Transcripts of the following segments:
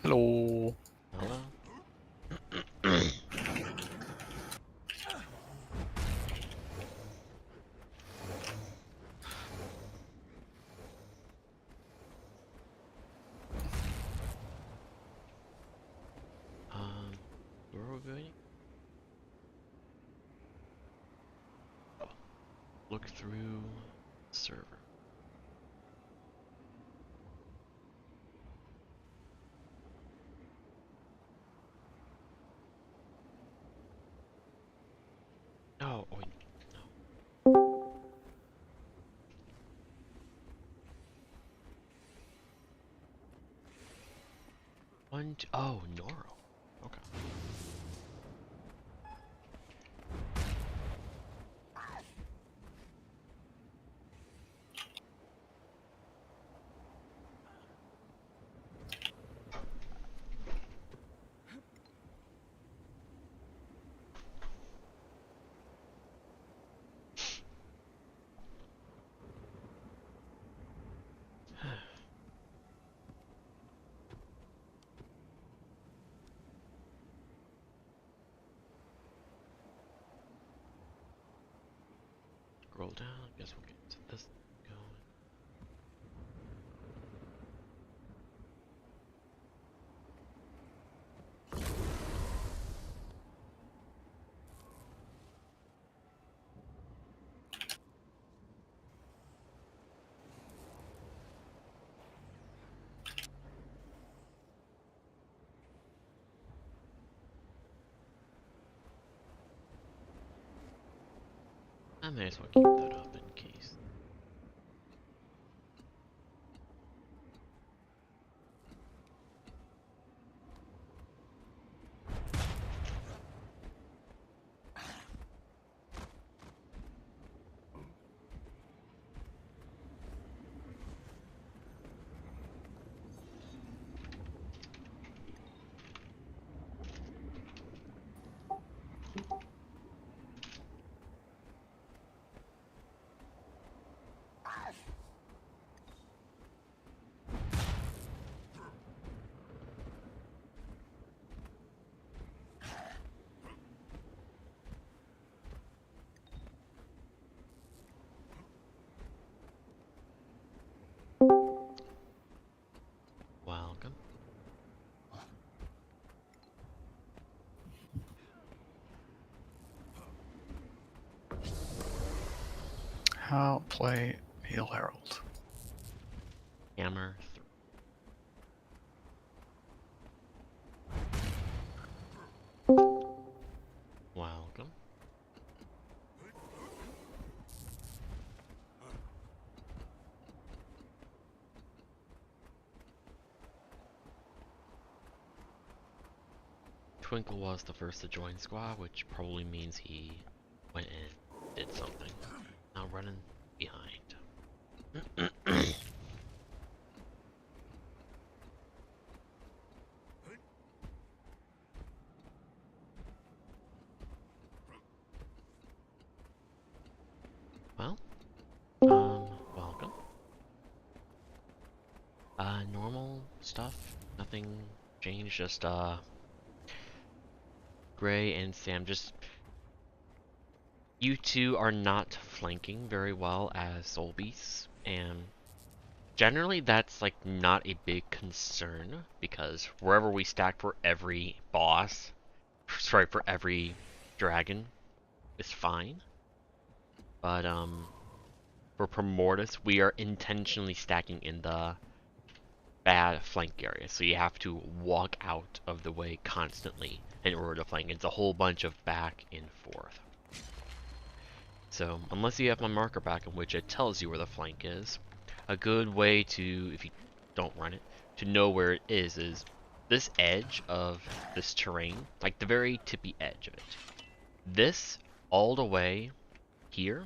Hello. Hello? Where are we going? Oh, look through server. No, oh, no. Oh, Noro. Okay. Scroll down, guess we'll get to this going. I may as well keep that up in case. play Heal Herald. Hammer 3. Welcome. Twinkle was the first to join squad, which probably means he went and did something. Now running behind. Well, welcome. Normal stuff, nothing changed, just, Gray and Sam, just, you two are not flanking very well as soul beasts, and generally that's, like, not a big concern, because wherever we stack for every boss, sorry, for every dragon, is fine. But, for Primordus, we are intentionally stacking in the bad flank area, so you have to walk out of the way constantly in order to flank. It's a whole bunch of back and forth. So, unless you have my marker back in which it tells you where the flank is, a good way to, if you don't run it, to know where it is this edge of this terrain, like the very tippy edge of it. This, all the way here,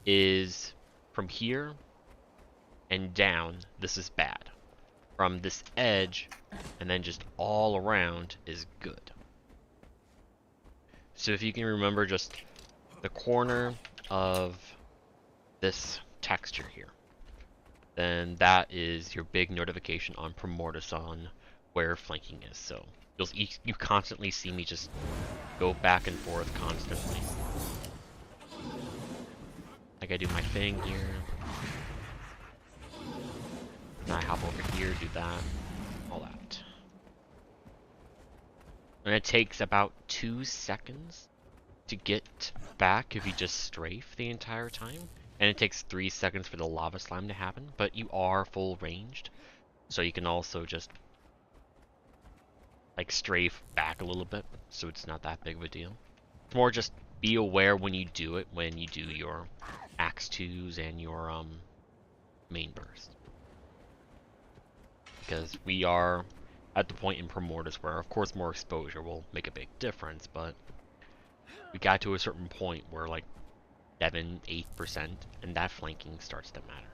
is from here and down, this is bad. From this edge and then just all around is good. So if you can remember just the corner of this texture here, then that is your big notification on Primordus on where flanking is. So you constantly see me just go back and forth constantly. Like I do my thing here. And I hop over here, do that, all that. And it takes about 2 seconds to get back if you just strafe the entire time. And it takes 3 seconds for the lava slime to happen, but you are full ranged. So you can also just like strafe back a little bit, so it's not that big of a deal. It's more just be aware when you do it, when you do your Axe 2s and your main burst. Because we are at the point in Primordus where, of course, more exposure will make a big difference, but we got to a certain point where, like, 7-8%, and that flanking starts to matter.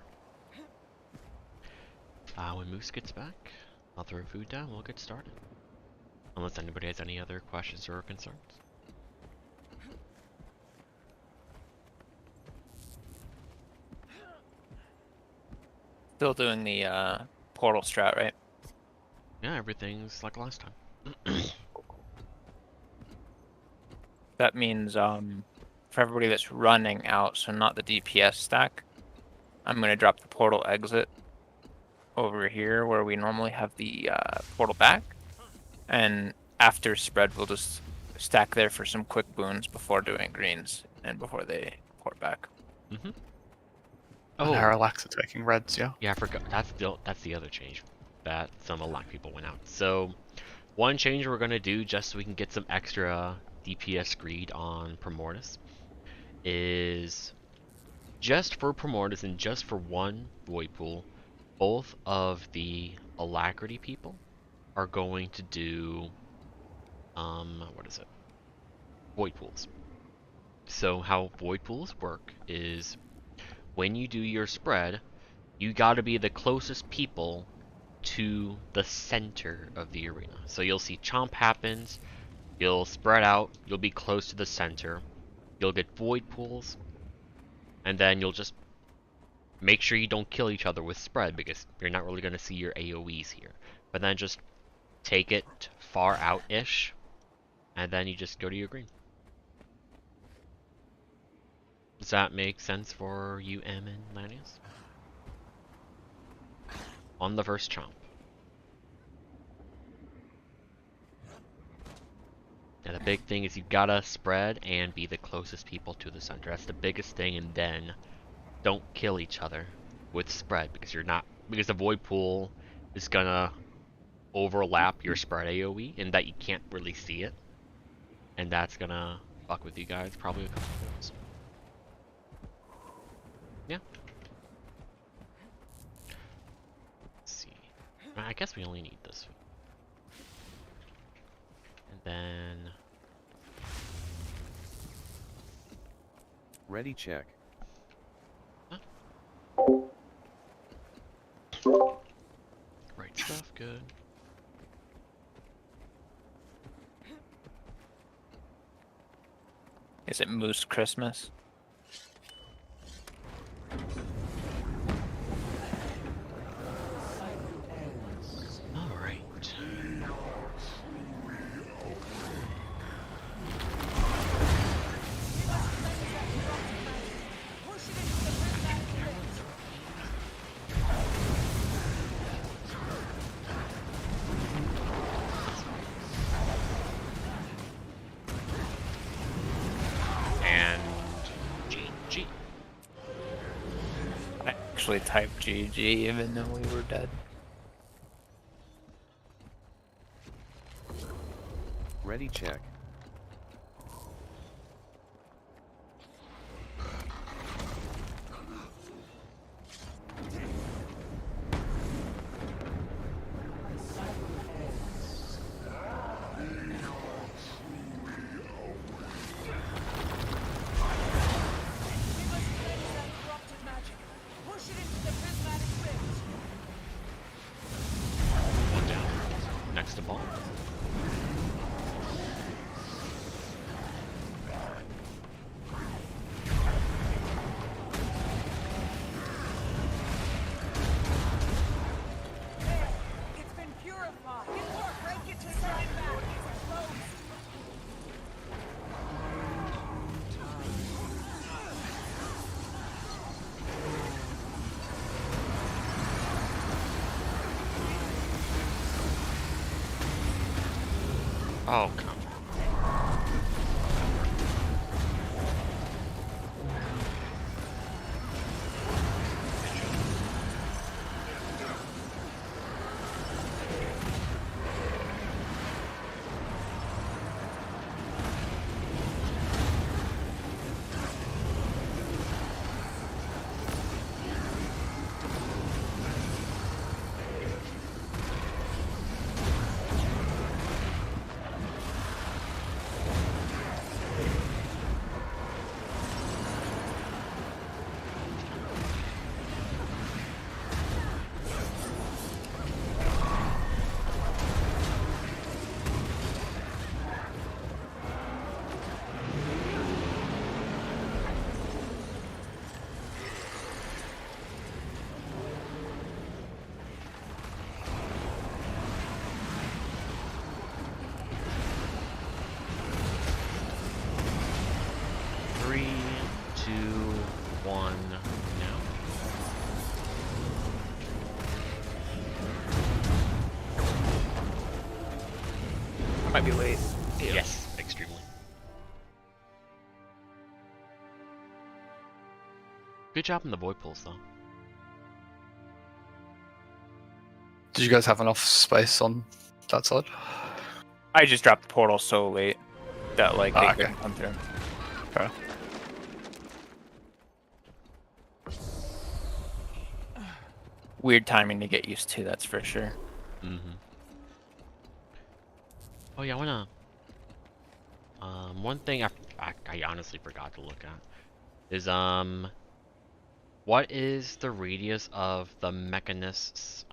When Moose gets back, I'll throw food down, we'll get started. Unless anybody has any other questions or concerns. Still doing the portal strat, right? Yeah, everything's like last time. That means for everybody that's running out, so not the DPS stack, I'm gonna drop the portal exit over here where we normally have the portal back, and after spread we'll just stack there for some quick boons before doing greens and before they port back. And Oh, Parallax are taking reds, yeah? yeah, I forgot. That's the other change that some Alack people went out. So, one change we're gonna do just so we can get some extra DPS greed on Primordus is just for Primordus and just for one Void Pool, both of the Alacrity people are going to do what is it? Void Pools. So how Void Pools work is when you do your spread, you gotta be the closest people to the center of the arena. So you'll see chomp happens, you'll spread out, you'll be close to the center, you'll get void pools, and then you'll just make sure you don't kill each other with spread because you're not really going to see your AoEs here. But then just take it far out-ish, and then you just go to your green. Does that make sense for you, M and Lanius? On the first chomp. Now the big thing is you gotta spread and be the closest people to the center. That's the biggest thing, and then don't kill each other with spread because because the void pool is gonna overlap your spread AoE and that you can't really see it, and that's gonna fuck with you guys probably a couple times. Yeah. Let's see. I guess we only need this. And then Ready check. right stuff, good. Is it Moose Christmas? Alright. And GG. I actually typed GG even though we were dead. Ready check. One down. Next to ball. It's been purified. Get to work, break it to send it back. It's closed. Oh, come on. Three, two, one, now. I might be late. Yes, extremely. Good job in the void pulls, though. Did you guys have enough space on that side? I just dropped the portal so late that like they Ah, okay. couldn't come through. Fair enough. Weird timing to get used to, that's for sure. Mm-hmm. Oh yeah, I wanna. One thing I honestly forgot to look at is what is the radius of the Mechanist's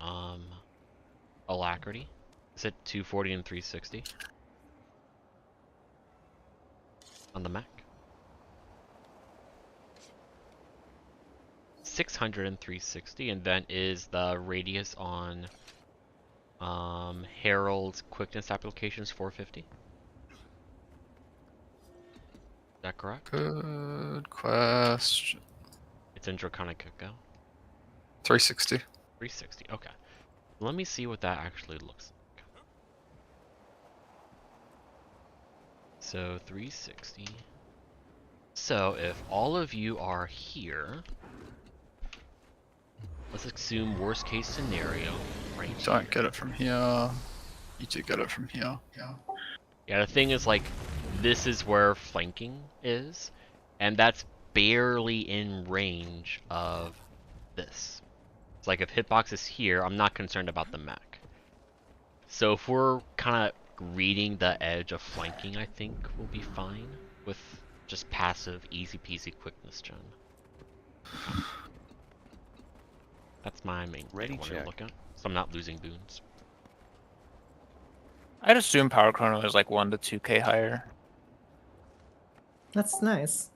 alacrity? Is it 240 and 360 on the mech? 600 and 360, and then is the radius on Herald's quickness applications 450? Is that correct? Good question. It's in Draconic Echo. 360. 360, okay. Let me see what that actually looks like. So 360. So if all of you are here, Let's assume worst case scenario. Right. Don't get it from here. You do get it from here. Yeah. Yeah, the thing is, like, this is where flanking is, and that's barely in range of this. It's like if hitbox is here, I'm not concerned about the mech. So if we're kind of reading the edge of flanking, I think we'll be fine with just passive, easy peasy quickness gen. That's my main thing I want to look at, so I'm not losing boons. I'd assume power chrono is like 1 to 2k higher. That's nice.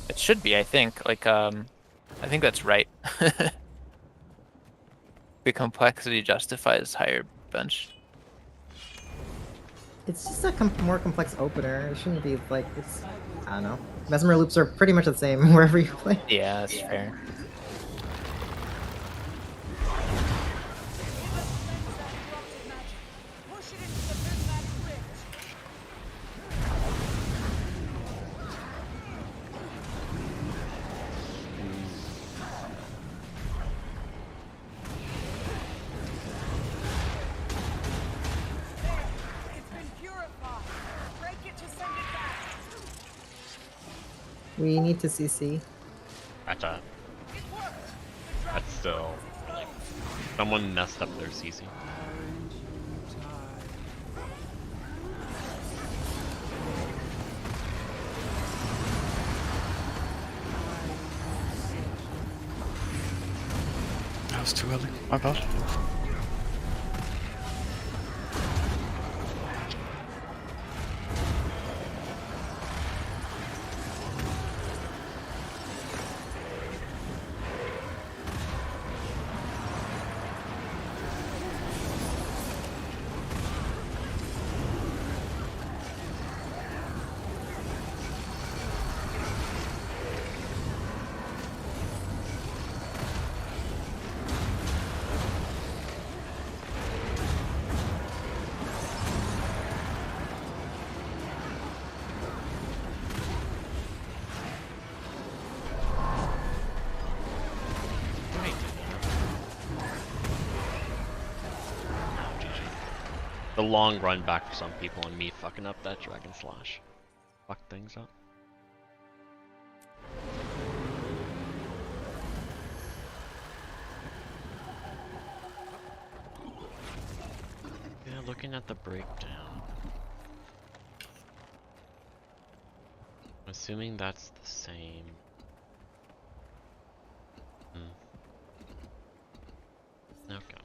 It should be, I think. Like, I think that's right. The complexity justifies higher bench. It's just a more complex opener. It shouldn't be like it's. I don't know. Mesmer loops are pretty much the same wherever you play. Yeah, that's fair. Push it into the prismatic rift. It's been purified. Break it to send it back. We need to CC. That's a, It worked. The drop that's still, like, someone messed up their CC. That was too early. My bad. The long run back for some people and me fucking up that Dragon Slash. Fuck things up. Yeah, looking at the breakdown. I'm assuming that's the same. Okay.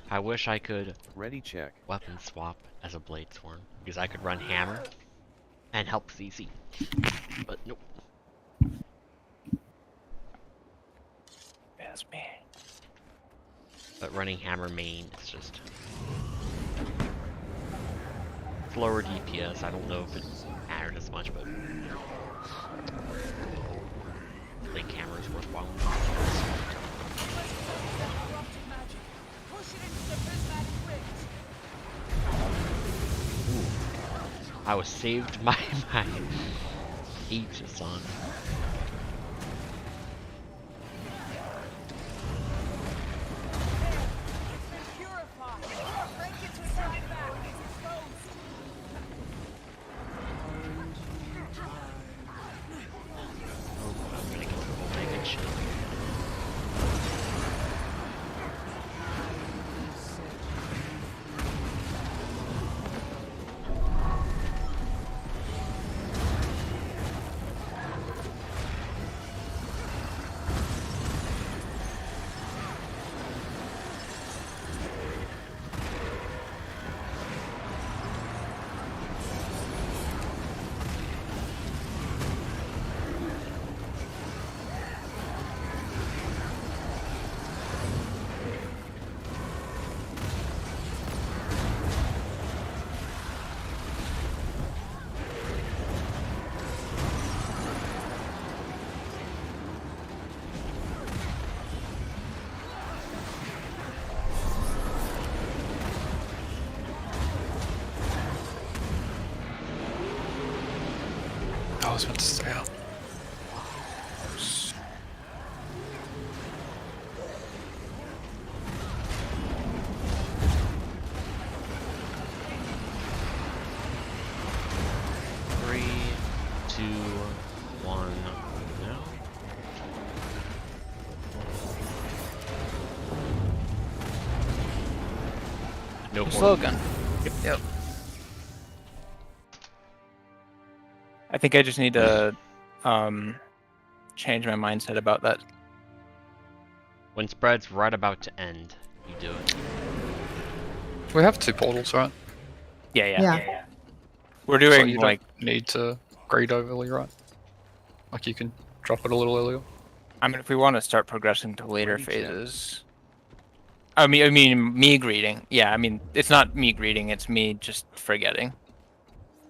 I wish I could Ready check. weapon swap as a Blade Sworn, because I could run Hammer and help CC. But nope. That's me. But running Hammer main is just... It's lower DPS, I don't know if it mattered as much, but... I think Hammer is worthwhile. Corrupted magic. Push it into the prismatic rift. I was saved by my Aegis on. It's been purified. Break it to send it back. It's exposed. I'm gonna get the Omega shit. I was meant to stay out. No You're portal. slow again. Yep. I think I just need to change my mindset about that. When spread's right about to end, you do it. We have 2 portals, right? Yeah. We're So doing you like don't need to greed overly, right? Like you can drop it a little earlier. I mean, if we want to start progressing to later Ready, check. phases. I mean, me greeting. Yeah, I mean, it's not me greeting. It's me just forgetting.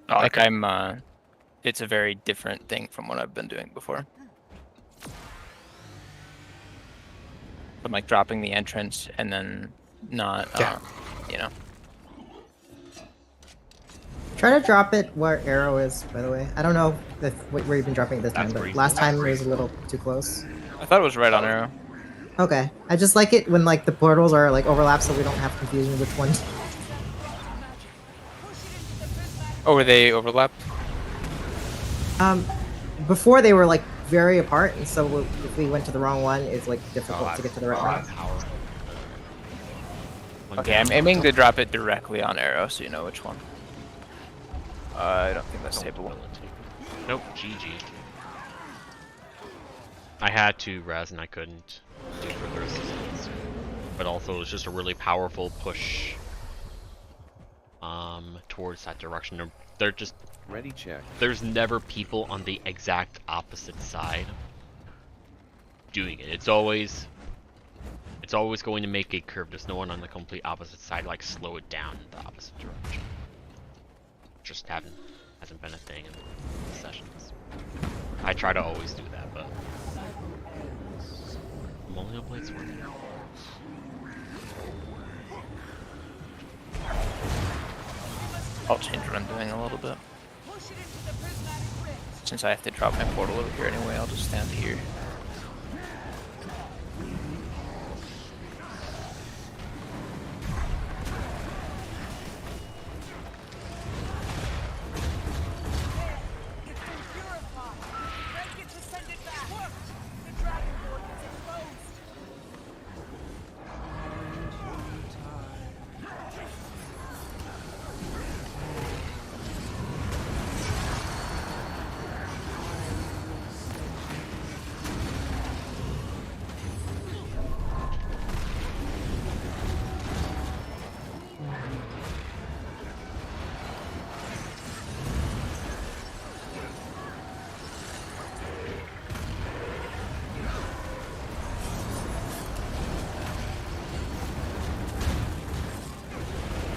Oh, Like okay. it's a very different thing from what I've been doing before. I'm like dropping the entrance and then not, Yeah. you know. Try to drop it where arrow is, by the way. I don't know where you've been dropping it this time, That's but reasonable. last time That's it was a little too close. I thought it was right on arrow. Okay. I just like it when like the portals are like overlap so we don't have confusion which one. Oh, were they overlapped? Before they were like very apart, and so if we went to the wrong one, it's like difficult to get to the right one. Power. One Okay, down. I'm aiming to drop it directly on arrow so you know which one. I don't think that's tapeable. Nope, GG. I had to res and I couldn't do further assistance. But also it was just a really powerful push towards that direction. They're just Ready, check. there's never people on the exact opposite side doing it. It's always going to make a curve. There's no one on the complete opposite side like slow it down in the opposite direction. Just hasn't been a thing in the sessions. I try to always do that, but Molio Blade's working. I'll change what I'm doing a little bit. Since I have to drop my portal over here anyway, I'll just stand here.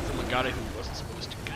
Someone got it who wasn't supposed to get it.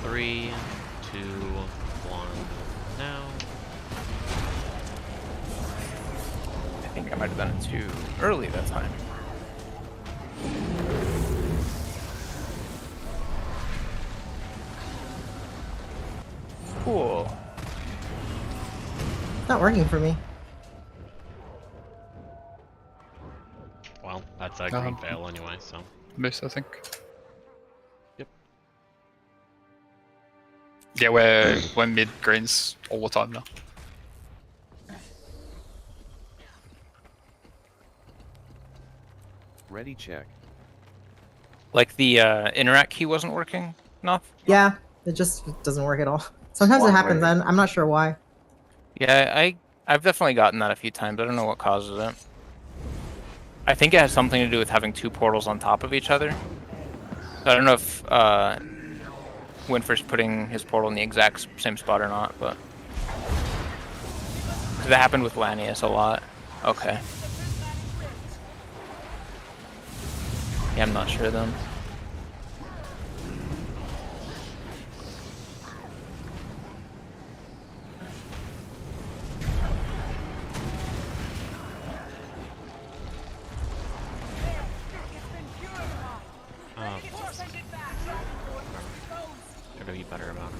Three, two, one, now. I think I might have done it too early that time. Cool. It's not working for me. Well, that's a green fail anyway, so. Miss, I think. Yep. Yeah, we're mid greens all the time now. Ready, check. Like the interact key wasn't working enough? Yeah, it just doesn't work at all. Sometimes it happens, and I'm not sure why. Yeah, I've definitely gotten that a few times. I don't know what causes it. I think it has something to do with having two portals on top of each other. So I don't know if Winford's putting his portal in the exact same spot or not, but... Because that happened with Lanius a lot. Okay. Yeah, I'm not sure then. about it.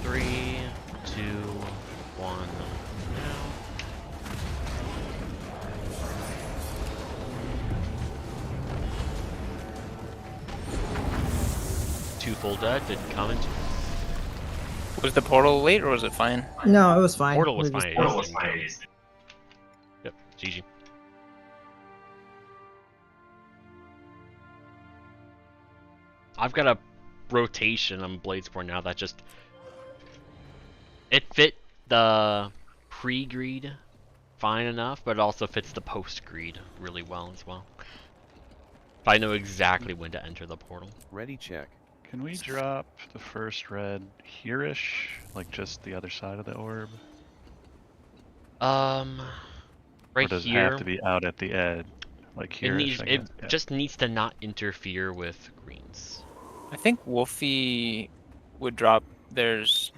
Three, two, one, now. Two full dead, didn't comment. Was the portal late or was it fine? No, it was fine. Portal was We were fine. just- it didn't go. Yep, GG. I've got a rotation on Bladesport now that just... It fit the pre-greed fine enough, but it also fits the post-greed really well as well. I know exactly when to enter the portal. Ready check. Can we drop the first red here-ish? Like just the other side of the orb? Right or does here, it have to be out at the edge? Like it, here-ish, needs, I it guess? Yeah. just needs to not interfere with greens. I think Wolfie would drop theirs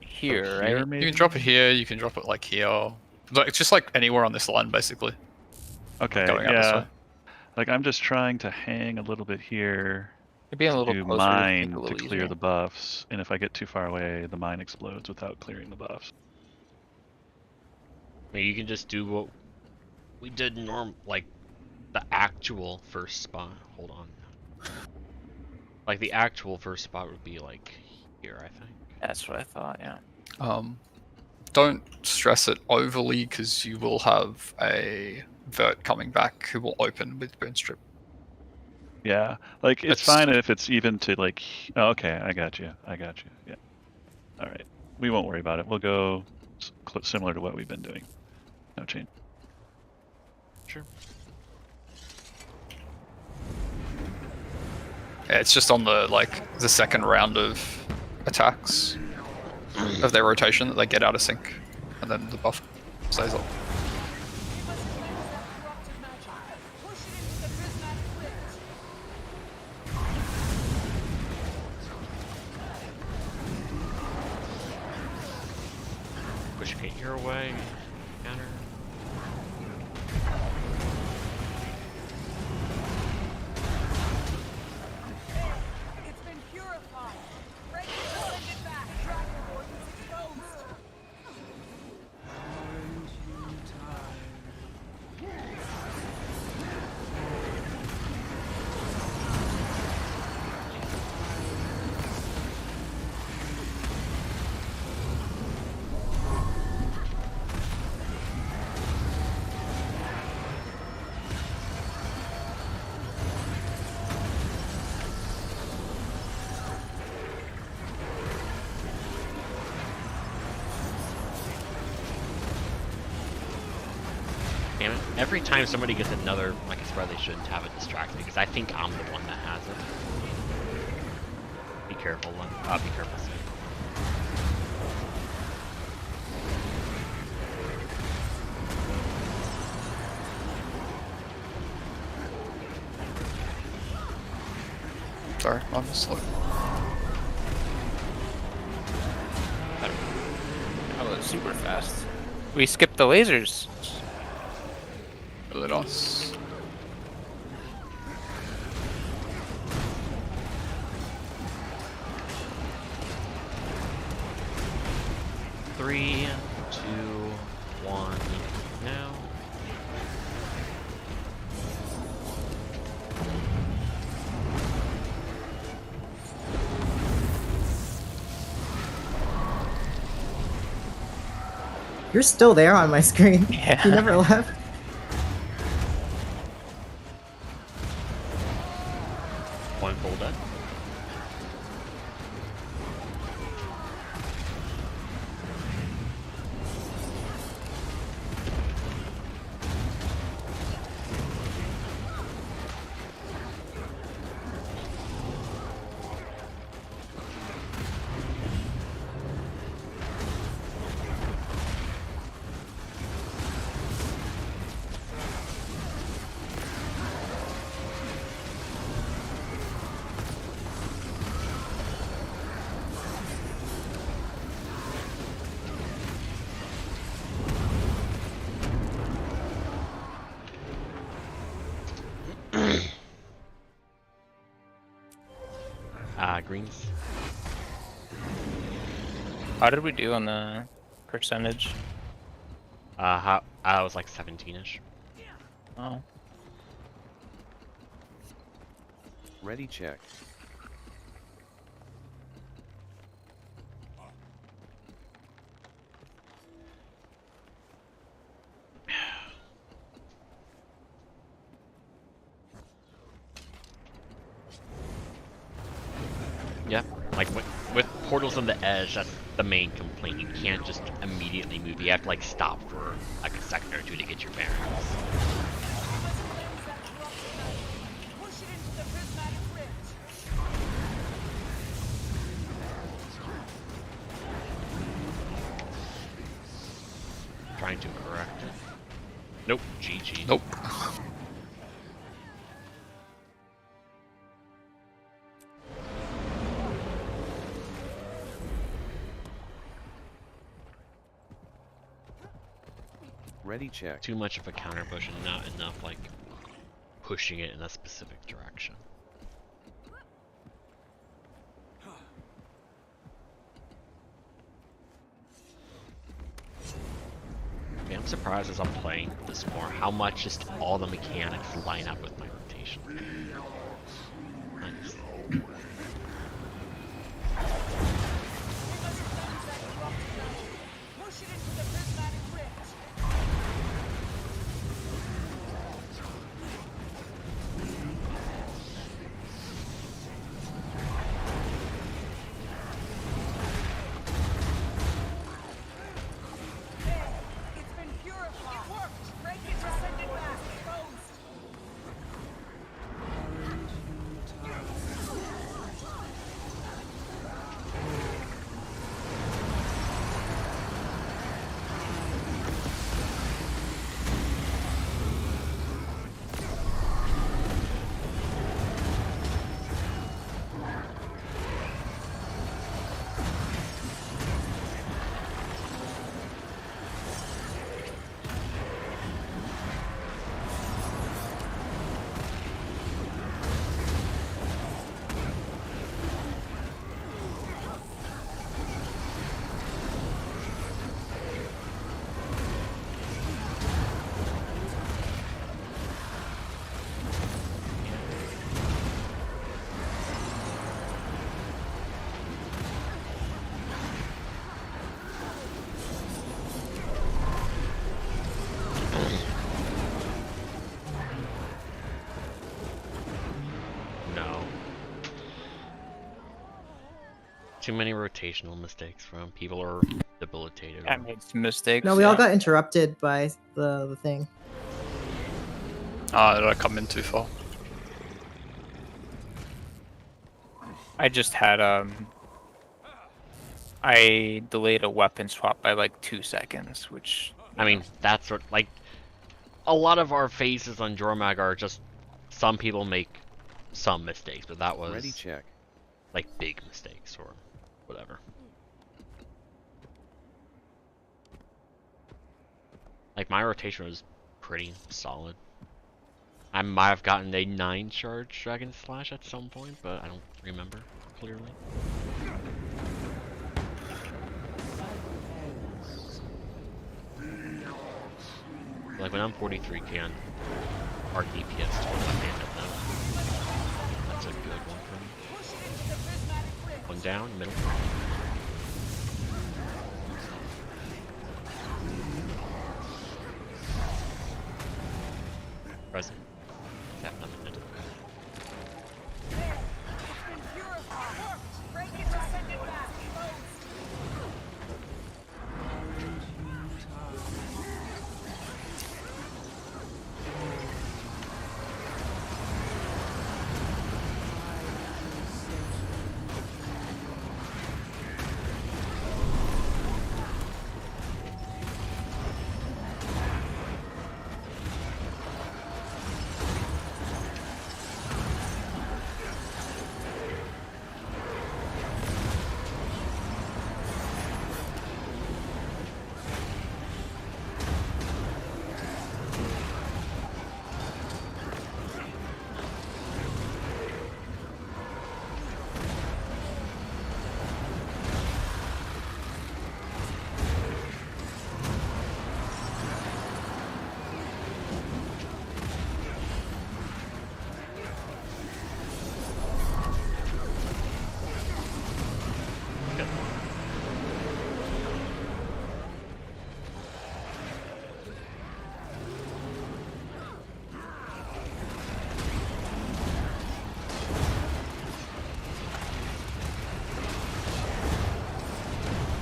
here, So right? here, You maybe? can drop it here. You can drop it like here. Like it's just like anywhere on this line, basically. Okay, Going out this yeah. way. Like I'm just trying to hang a little bit here It'd be a to little do closer to make mine it a to little clear easier. the buffs, and if I get too far away, the mine explodes without clearing the buffs. I mean, you can just do what we did like the actual first spot. Hold on. Like the actual first spot would be like here, I think. That's what I thought, yeah. Don't stress it overly because you will have a vert coming back who will open with burn strip. Yeah, like it's It's- fine if it's even to like. Oh, okay, I got you. Yeah. All right, we won't worry about it. We'll go similar to what we've been doing. No change. Sure. Yeah, it's just on the second round of attacks of their rotation that they get out of sync, and then the buff stays up. We must cleanse that corrupted magic. Push it into the prismatic rift. Push paint your way. Counter. It's been purified. Break it to send it back. Tracker wardens exposed. Damn it. Every time somebody gets another like spread, they shouldn't have it distract me because I think I'm the one that has it. Be careful, be careful. Sam. Sorry, I'm slow. That was super fast. We skipped the lasers. Really nice. 3, 2, 1, now. You're still there on my screen. Yeah. You never left. One full dead. Greens. How did we do on the percentage? How I was like 17ish. Oh. Ready check. Yeah, like with portals on the edge, that's the main complaint. You can't just immediately move. You have to like stop for like a second or two to get your bearings. Push it into the prismatic rift. Trying to correct it. Nope, GG. Nope. Ready check. Too much of a counter push and not enough like pushing it in a specific direction. Yeah, I'm surprised as I'm playing this more how much just all the mechanics line up with my rotation. Nice. Push it into the prismatic rift. It's been purified. It worked. Breakage has sent it back. Closed. No. Too many rotational mistakes from people are debilitated. I made some mistakes. No, we all yeah. got interrupted by the thing. Did I come in too far? I just had I delayed a weapon swap by like 2 seconds, which I mean, that's what, like, a lot of our phases on Jormag are just, some people make some mistakes, but that was, Ready check. like, big mistakes, or whatever. Like, my rotation was pretty solid. I might have gotten a 9-charge Dragon Slash at some point, but I don't remember clearly. Like when I'm 43k on our DPS, that's a good one for me. One down, middle. Present. Tap on the middle.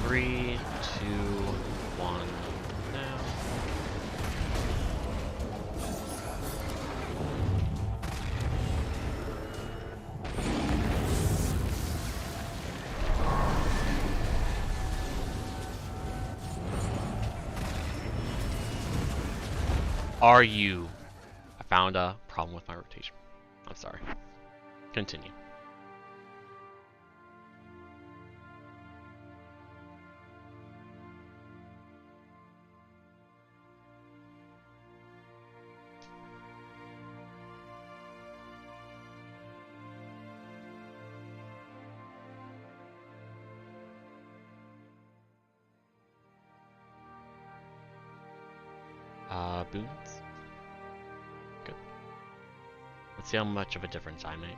Three, two, one, now. Are you? I found a problem with my rotation. I'm sorry. Continue. Boons. Good. Let's see how much of a difference I make.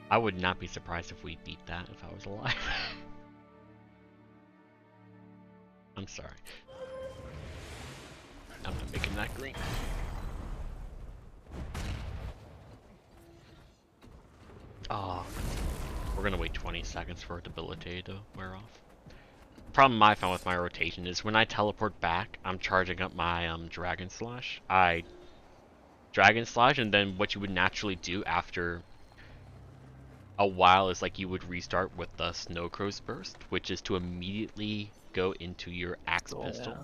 I would not be surprised if we beat that if I was alive. I'm sorry. I'm not making that green. Oh, we're gonna wait 20 seconds for Debilitate to wear off. The problem I found with my rotation is when I teleport back, I'm charging up my Dragon Slash. I Dragon Slash, and then what you would naturally do after a while is like you would restart with the Snowcrow's Burst, which is to immediately go into your Axe Pistol.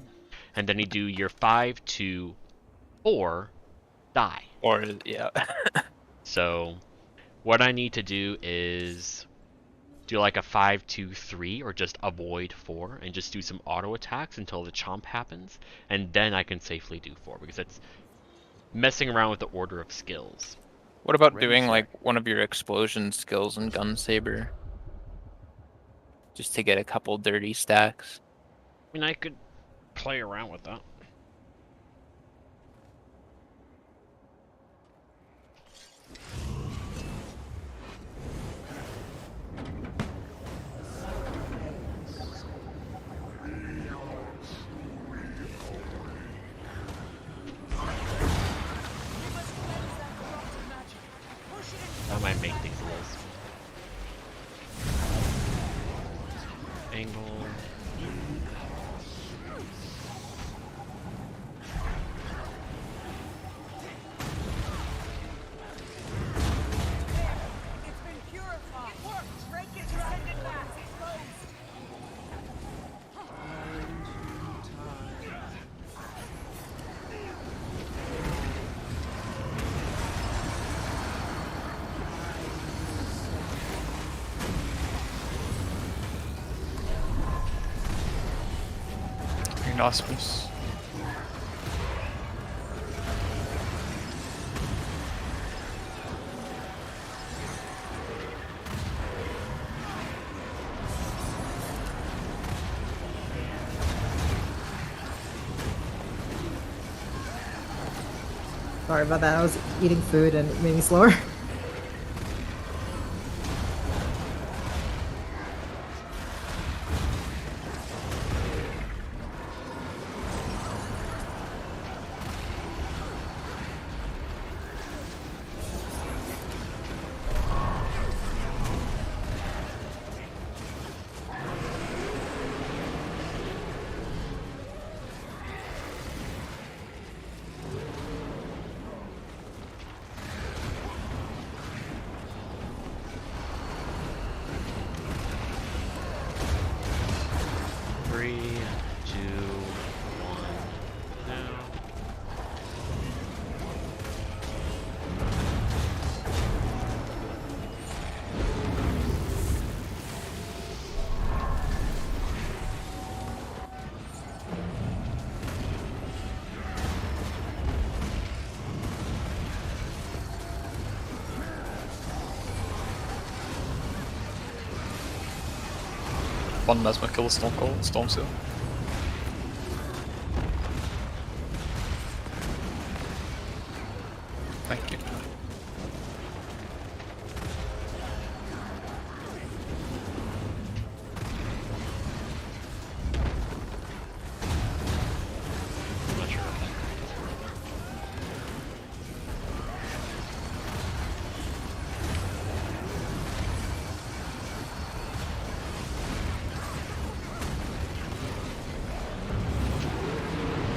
And then you do your 5, 2, 4, die. Or, yeah. So what I need to do is do like a 5, 2, 3, or just avoid 4, and just do some auto attacks until the chomp happens, and then I can safely do 4, because it's messing around with the order of skills. What about Ready, doing check. like one of your explosion skills in Gun Saber? Just to get a couple dirty stacks. I mean, I could play around with that. That might make things a little angle. It's been purified. It worked. Break it, send it back. Closed. Green Auspice. Sorry about that. I was eating food and it made me slower. Three, two, one, now. One Mesmer kill a Storm Seal. Thank you. I'm not sure what that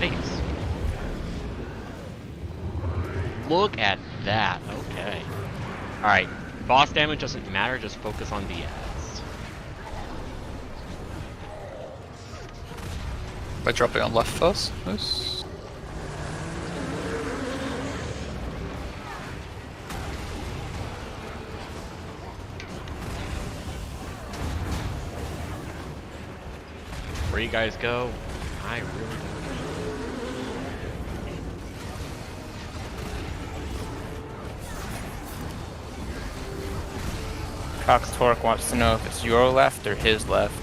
Thanks. Look at that. Okay. Alright. Boss damage doesn't matter, just focus on the ads. By dropping on left first. Nice. Where you guys go, I really don't know. Cox Torque wants to know if it's your left or his left.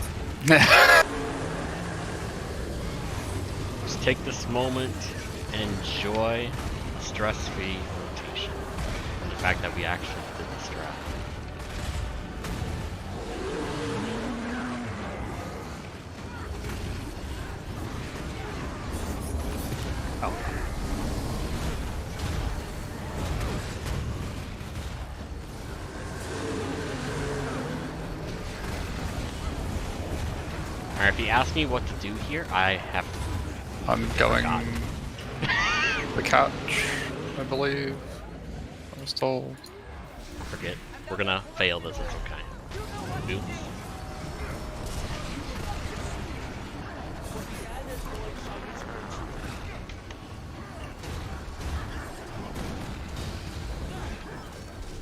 Just take this moment and enjoy stress-free rotation. And the fact that we actually did this draft. Alright, if you ask me what to do here, I have... I'm going forgotten. the catch, I believe. I was told. Forget. We're gonna fail this, it's okay. Oops.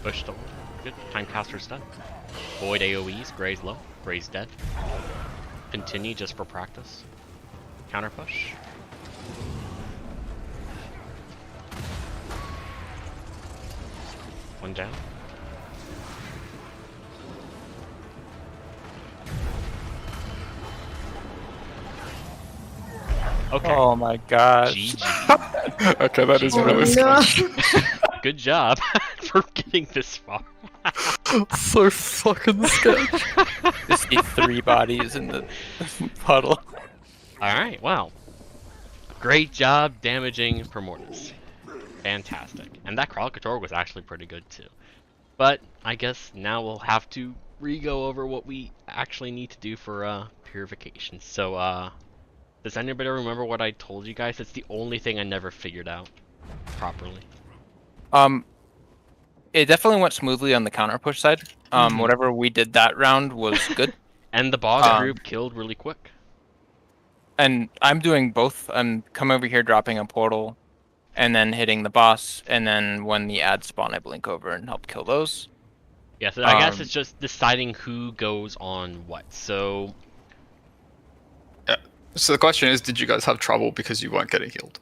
Push the good. Timecaster's done. Void AoEs, Gray's low, Gray's dead. Continue just for practice. Counter push. One down. Okay. Oh my gosh. GG. Okay, that is really no. scary. Good job for getting this far. So fucking sketch. Just see 3 bodies in the puddle. Alright, wow. Great job damaging Primordius. Fantastic. And that Kralkator was actually pretty good too. But I guess now we'll have to re-go over what we actually need to do for purification. So does anybody remember what I told you guys? It's the only thing I never figured out properly. It definitely went smoothly on the counter push side. Whatever we did that round was good. And the boss group killed really quick. And I'm doing both. I'm coming over here, dropping a portal, and then hitting the boss. And then when the ads spawn, I blink over and help kill those. Yeah, so I guess it's just deciding who goes on what. So So the question is, did you guys have trouble because you weren't getting healed?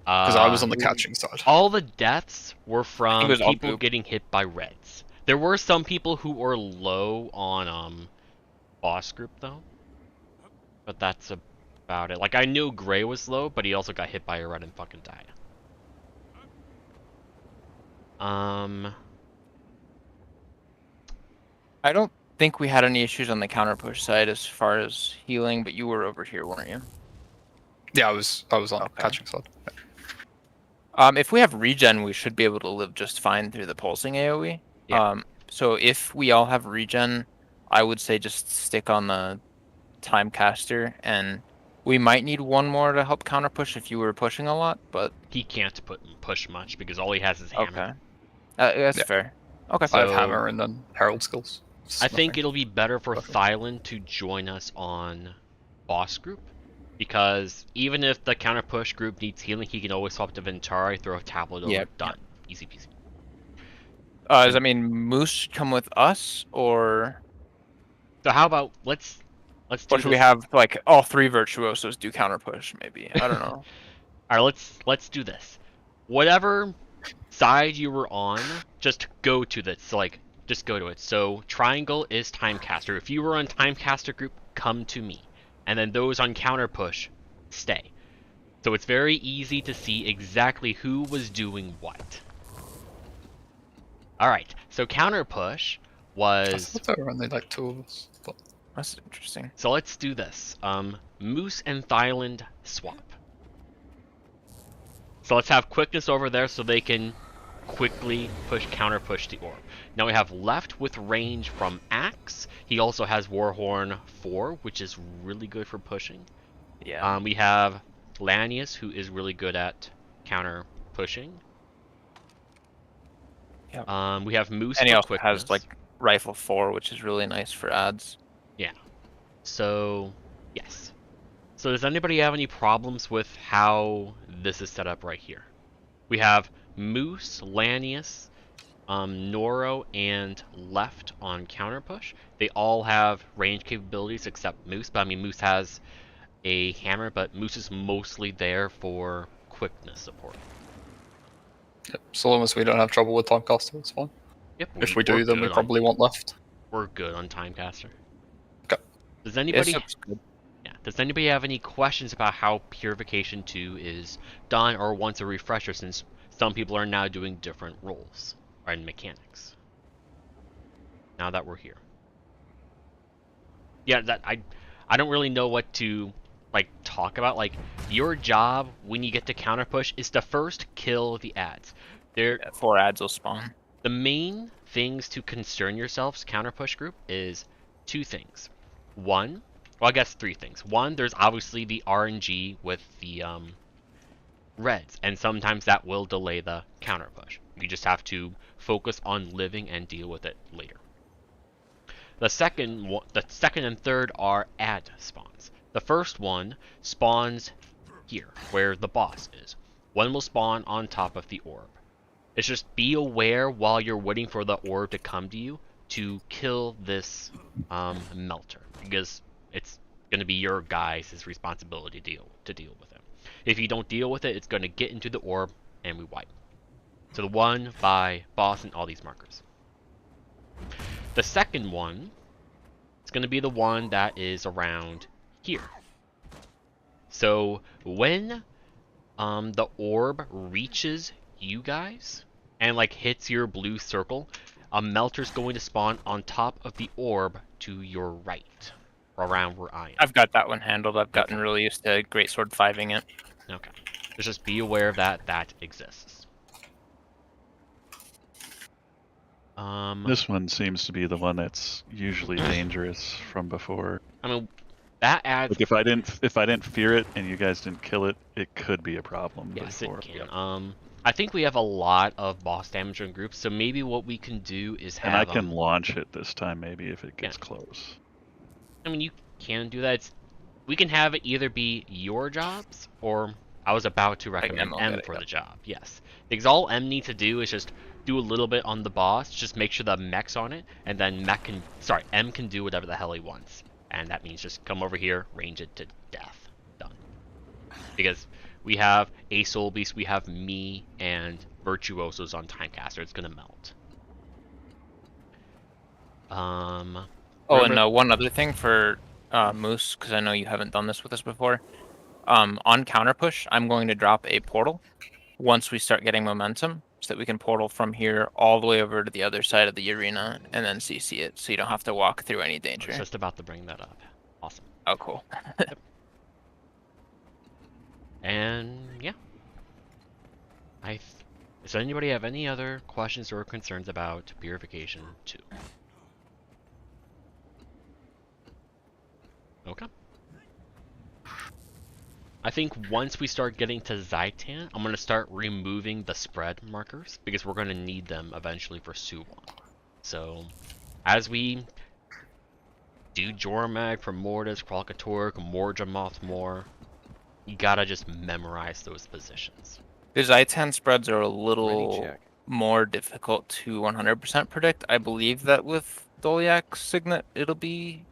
Because I was on the catching side. all the deaths were from was all people goop. getting hit by reds. There were some people who were low on boss group though. But that's about it. Like I knew Gray was low, but he also got hit by a red and fucking died. I don't think we had any issues on the counter push side as far as healing, but you were over here, weren't you? Yeah, I was on Okay. catching side. If we have regen, we should be able to live just fine through the pulsing AoE. Yeah. So if we all have regen, I would say just stick on the time caster, and we might need one more to help counter push if you were pushing a lot, but He can't push much because all he has is hammer. okay. That's Yeah. fair. Okay. I have So- hammer and then herald skills. It's I think nothing. it'll be better for Perfect. Thylan to join us on boss group, because even if the counter push group needs healing, he can always swap to Ventari, throw a tablet over, Yep, done. Easy peasy. Does that mean Moose should come with us, or So how about let's do or should we this- have like all three virtuosos do counter push? Maybe I don't know. All right, let's do this. Whatever side you were on, just go to this. So like, just go to it. So triangle is timecaster. If you were on timecaster group, come to me, and then those on counter push, stay. So it's very easy to see exactly who was doing what. All right. So counter push I was. thought there were only like 2 of us. But That's interesting. So let's do this. Moose and Thyland swap. So let's have quickness over there so they can quickly counter push the orb. Now we have left with range from Axe. He also has Warhorn 4, which is really good for pushing. Yeah. We have Lanius, who is really good at counter pushing. Yep. We have Moose And he for also quickness. has like rifle 4, which is really nice for ads. So, yes. So does anybody have any problems with how this is set up right here? We have Moose, Lanius, Noro, and Left on counter push. They all have range capabilities except Moose, but I mean Moose has a hammer, but Moose is mostly there for quickness support. yep, so long as we don't have trouble with timecaster, it's fine. Yep. If we do, then we probably want left. We're good on timecaster. Okay. Does This anybody looks good. Yeah. Does anybody have any questions about how Purification 2 is done, or wants a refresher, since some people are now doing different roles and mechanics? Now that we're here. Yeah, that I don't really know what to like talk about. Like, your job when you get to counter push is to first kill the ads. They're Yeah, 4 ads will spawn. the main things to concern yourselves, counter push group, is 2 things. One, well, I guess 3 things. One, there's obviously the RNG with the reds, and sometimes that will delay the counter push. You just have to focus on living and deal with it later. The second and third are ad spawns. The first one spawns here, where the boss is. One will spawn on top of the orb. It's just be aware while you're waiting for the orb to come to you to kill this melter, because it's going to be your guys' responsibility to deal with it. If you don't deal with it, it's going to get into the orb and we wipe. So the one by boss and all these markers. The second one is going to be the one that is around here. So when the orb reaches you guys and like hits your blue circle, a melter's going to spawn on top of the orb to your right, around where I am. I've got that one handled. I've gotten really used to Greatsword 5ing it. Okay. Just be aware that that exists. This one seems to be the one that's usually dangerous from before. I mean, that adds. Like if I didn't fear it and you guys didn't kill it, it could be a problem Yes, before. it can. I think we have a lot of boss damage in groups, so maybe what we can do is have. And I can launch it this time, maybe if it gets Yeah. close. I mean, you can do that. We can have it either be your jobs, or I was about to recommend M will M get it, for yep. the job. Yes, because all M needs to do is just do a little bit on the boss, just make sure the mech's on it, and then M can do whatever the hell he wants, and that means just come over here, range it to death, done. Because we have a soul beast, we have me and virtuosos on timecaster. It's gonna melt. Oh, remember- and one other thing for Moose, because I know you haven't done this with us before. On counter push, I'm going to drop a portal once we start getting momentum. so that we can portal from here all the way over to the other side of the arena and then CC it, so you don't have to walk through any I danger. was just about to bring that up. Awesome. Oh, cool. And yeah. Does anybody have any other questions or concerns about Purification 2? Okay. I think once we start getting to Zaitan, I'm going to start removing the spread markers because we're going to need them eventually for Suwon. So, as we do Jormag for Mortis, Kralkatorg, Morja Mothmore, you gotta just memorize those positions. The Zaitan spreads are a Ready little check. more difficult to 100% predict. I believe that with Doliak's Signet it'll be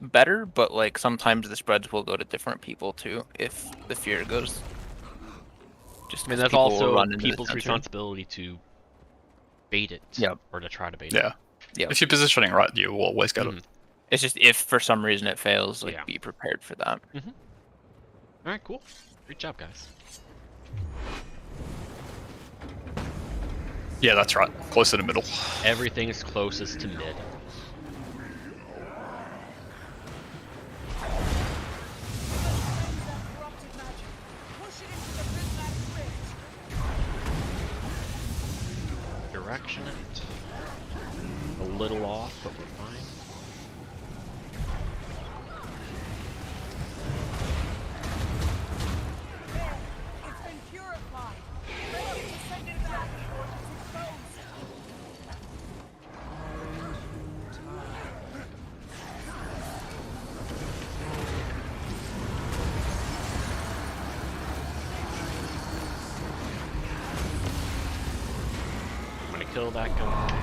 better, but like sometimes the spreads will go to different people too if the fear goes. Just I mean, 'cause that's people will also run into the people's center. responsibility to bait it. Yep. Or to try to bait it. Yeah. Yep. If you're positioning right, you will always get Mhm. it. It's just if for some reason it fails, like Yeah. be prepared for that. Alright, cool. Great job, guys. Yeah, that's right. Close to the middle. Everything's closest to mid. Corrupted magic. Push it into the prismatic rift. Direction it. A little off, but we're fine. It's been purified. Ready to send it back before it's exposed. I'm gonna kill that guy.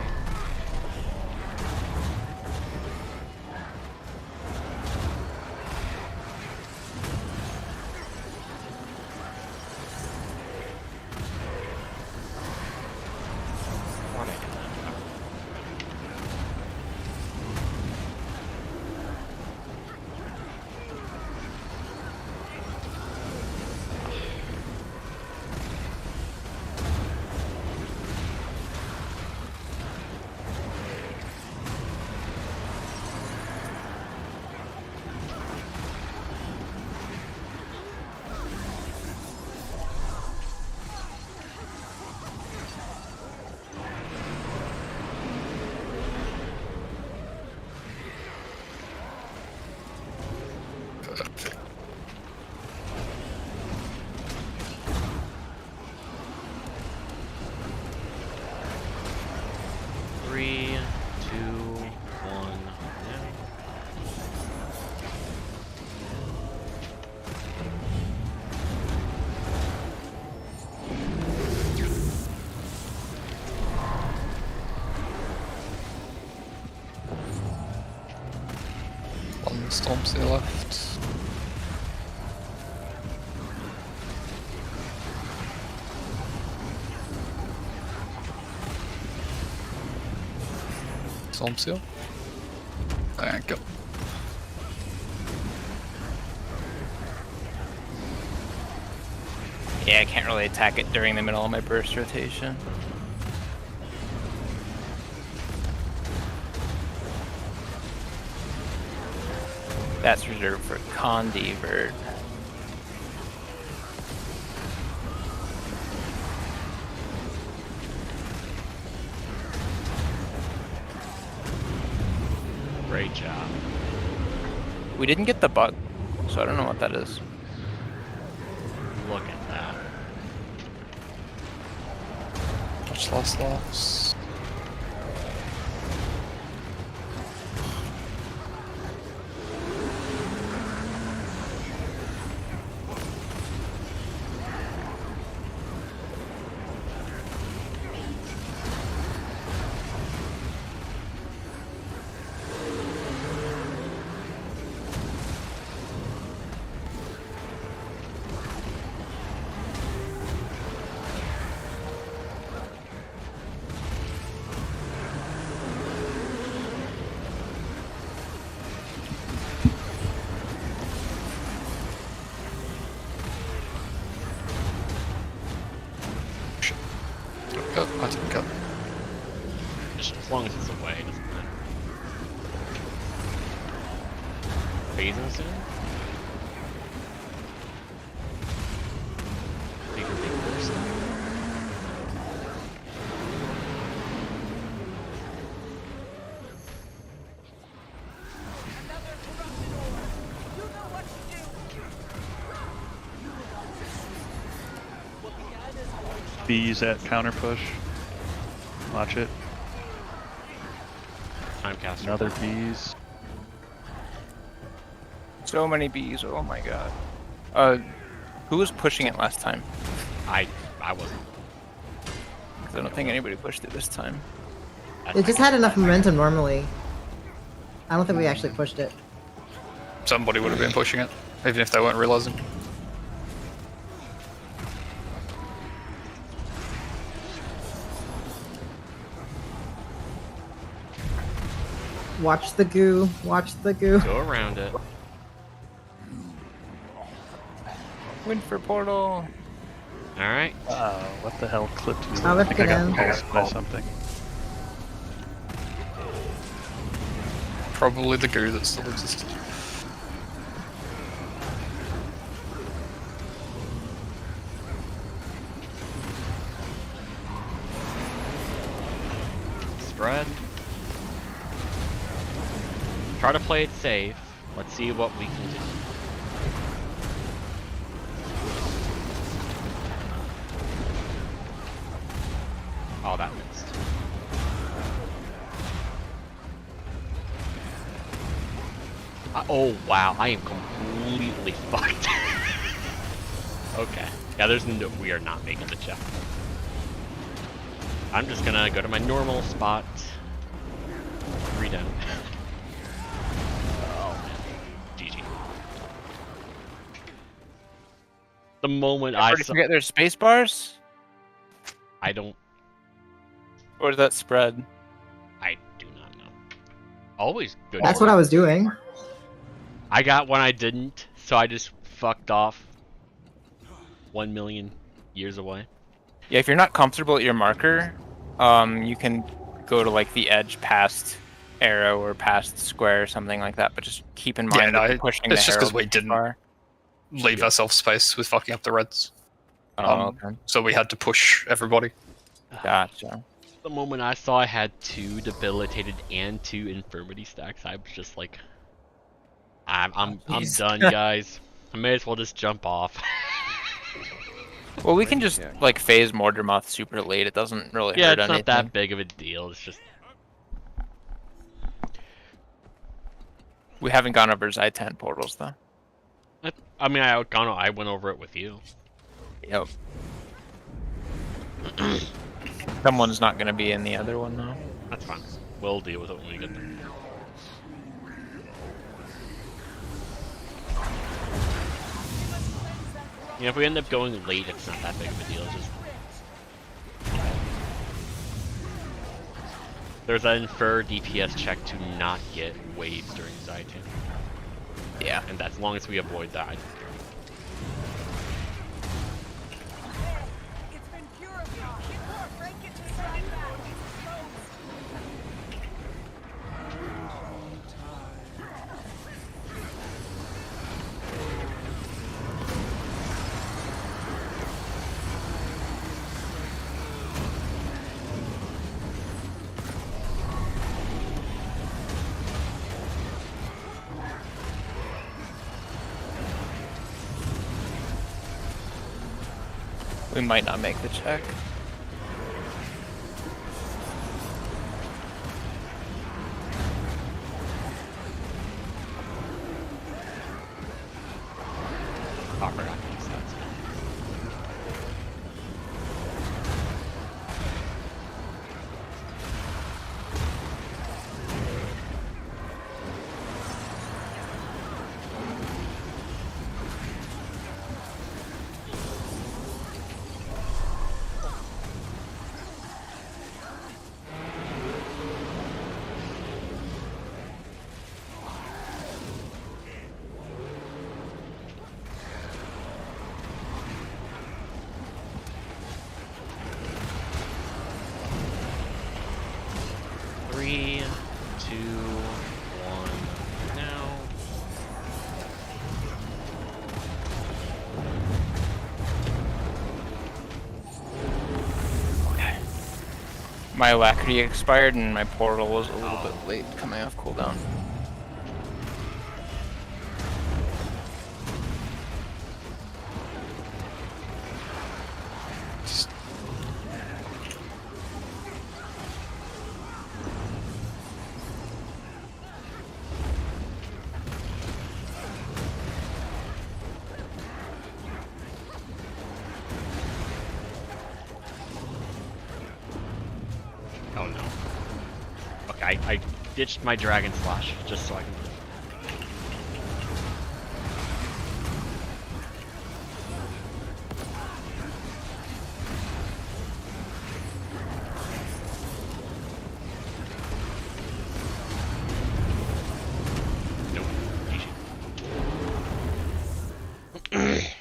Why am I doing that? Perfect. Three, two, one, now. One storm to the left. Storm seal. Thank you. Yeah, I can't really attack it during the middle of my burst rotation. That's reserved for Condi Bird. Great job. We didn't get the bug, so I don't know what that is. Look at that. Much loss. Oh, I didn't go. Just as long as it's away, it doesn't matter. Phasing soon? Bigger, big person. Another corrupted orb. You know what to do. Bees at counter push. Watch it. Timecaster. Another bees. So many bees. Oh my god. Who was pushing it last time? I wasn't. 'Cause I don't think anybody pushed it this time. It just had enough momentum normally. I don't think we actually pushed it. Somebody would have been pushing it, even if they weren't realizing. Watch the goo. Watch the goo. Go around it. Win for portal. Alright. What the hell clipped me? Oh, I let's think I get got in. pulsed by something. Probably the goo that still existed. Spread. Try to play it safe. Let's see what we can do. Oh, that missed. Oh wow, I am completely fucked. Okay. Yeah, we are not making the check. I'm just gonna go to my normal spot. 3 down. Oh man. GG. The moment I Everybody saw, forget their space bars? I don't, Or is that spread? I do not know. Always good. That's what I was doing. I got one I didn't, so I just fucked off 1 million years away. Yeah, if you're not comfortable at your marker, you can go to like the edge past arrow or past square or something like that. But just keep in mind that you're pushing it's the just because herald we didn't bar. leave ourselves space with fucking up the reds. Oh, okay. So we had to push everybody. Gotcha. The moment I saw I had 2 debilitated and 2 infirmity stacks, I was just like, I'm Jeez. done, guys. I may as well just jump off. Well, we can just like phase Mordermoth super late. It doesn't really Yeah, hurt it's anything. not that big of a deal. It's just We haven't gone over I-10 portals though. I mean, I went over it with you. Yep. Someone's not gonna be in the other one though. That's fine. We'll deal with it when we get there. Yeah, if we end up going late, it's not that big of a deal. It's just there's an infer DPS check to not get waves during Zyton. Yeah. And as long as we avoid that, I don't care. It's been purified. Break it to side back. We might not make the check. Oh, I forgot to use that. 3, 2, 1, now. Okay. My alacrity expired and my portal was a little bit late coming off cooldown. Oh no. Okay, I ditched my Dragon Slash just so I can. Nope. GG.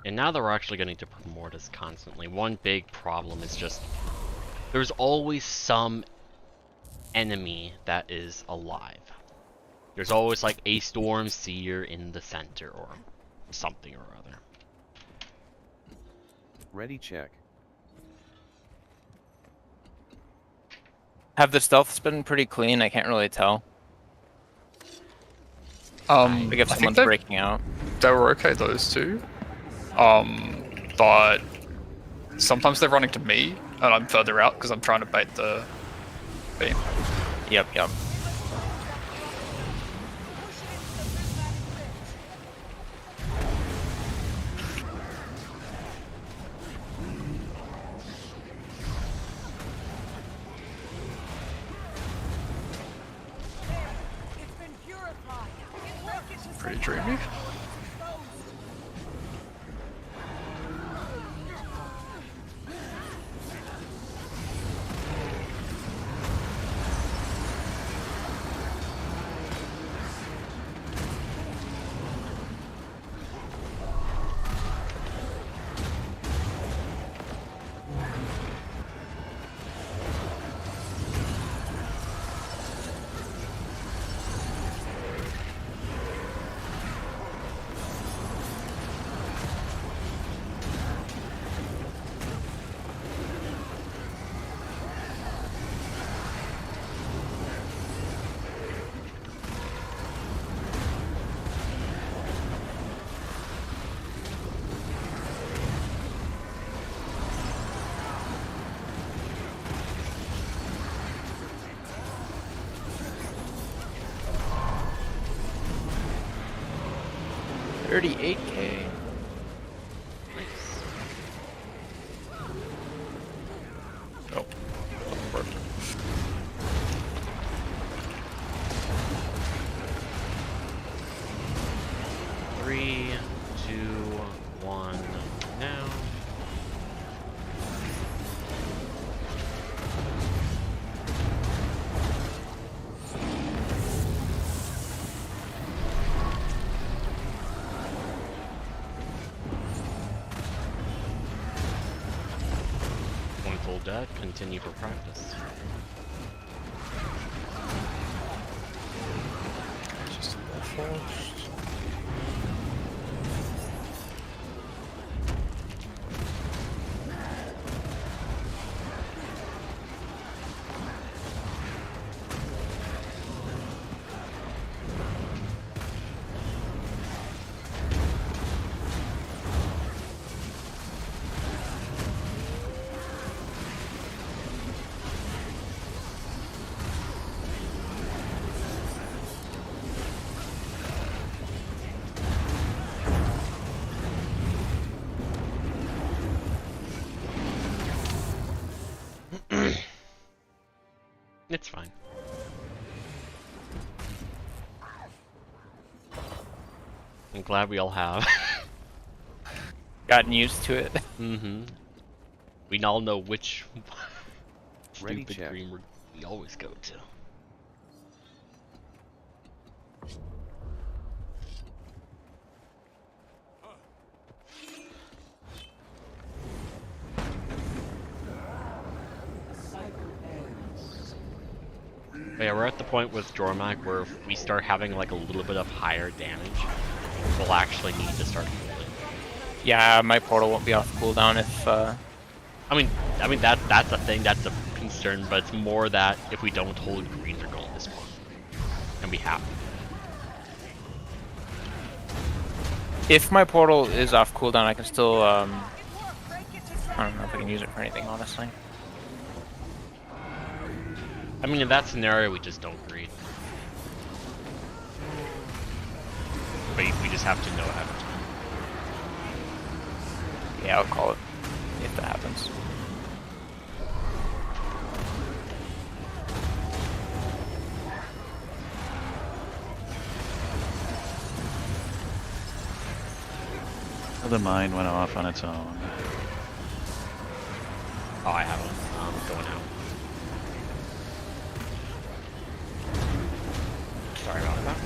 And now that we're actually getting to Primordus constantly, one big problem is just there's always some enemy that is alive. There's always like a Storm Seer in the center or something or other. Ready check. Have the stealths been pretty clean? I can't really tell. Like if I think someone's breaking out. they were okay, those two. But sometimes they're running to me, and I'm further out because I'm trying to bait the beam. Yep. It's been purified. It's Pretty dreamy. $38K. Oh, worked. Three, two, one, now. One full dead, continue for practice. Just a little forced. It's fine. I'm glad we all have. Gotten used to it. Mm-hmm. We all know which Ready, stupid check. green we always go to. But yeah, we're at the point with Jormag where if we start having like a little bit of higher damage, we'll actually need to start holding. Yeah, my portal won't be off cooldown if. I mean that's a thing, that's a concern, but it's more that if we don't hold, greens are going to spawn, and we have to. If my portal is off cooldown, I can still. I don't know if I can use it for anything, honestly. I mean, in that scenario, we just don't green. But we just have to know ahead of time. Yeah, I'll call it if that happens. The mine went off on its own. Oh, I have one. Going out. Sorry about that.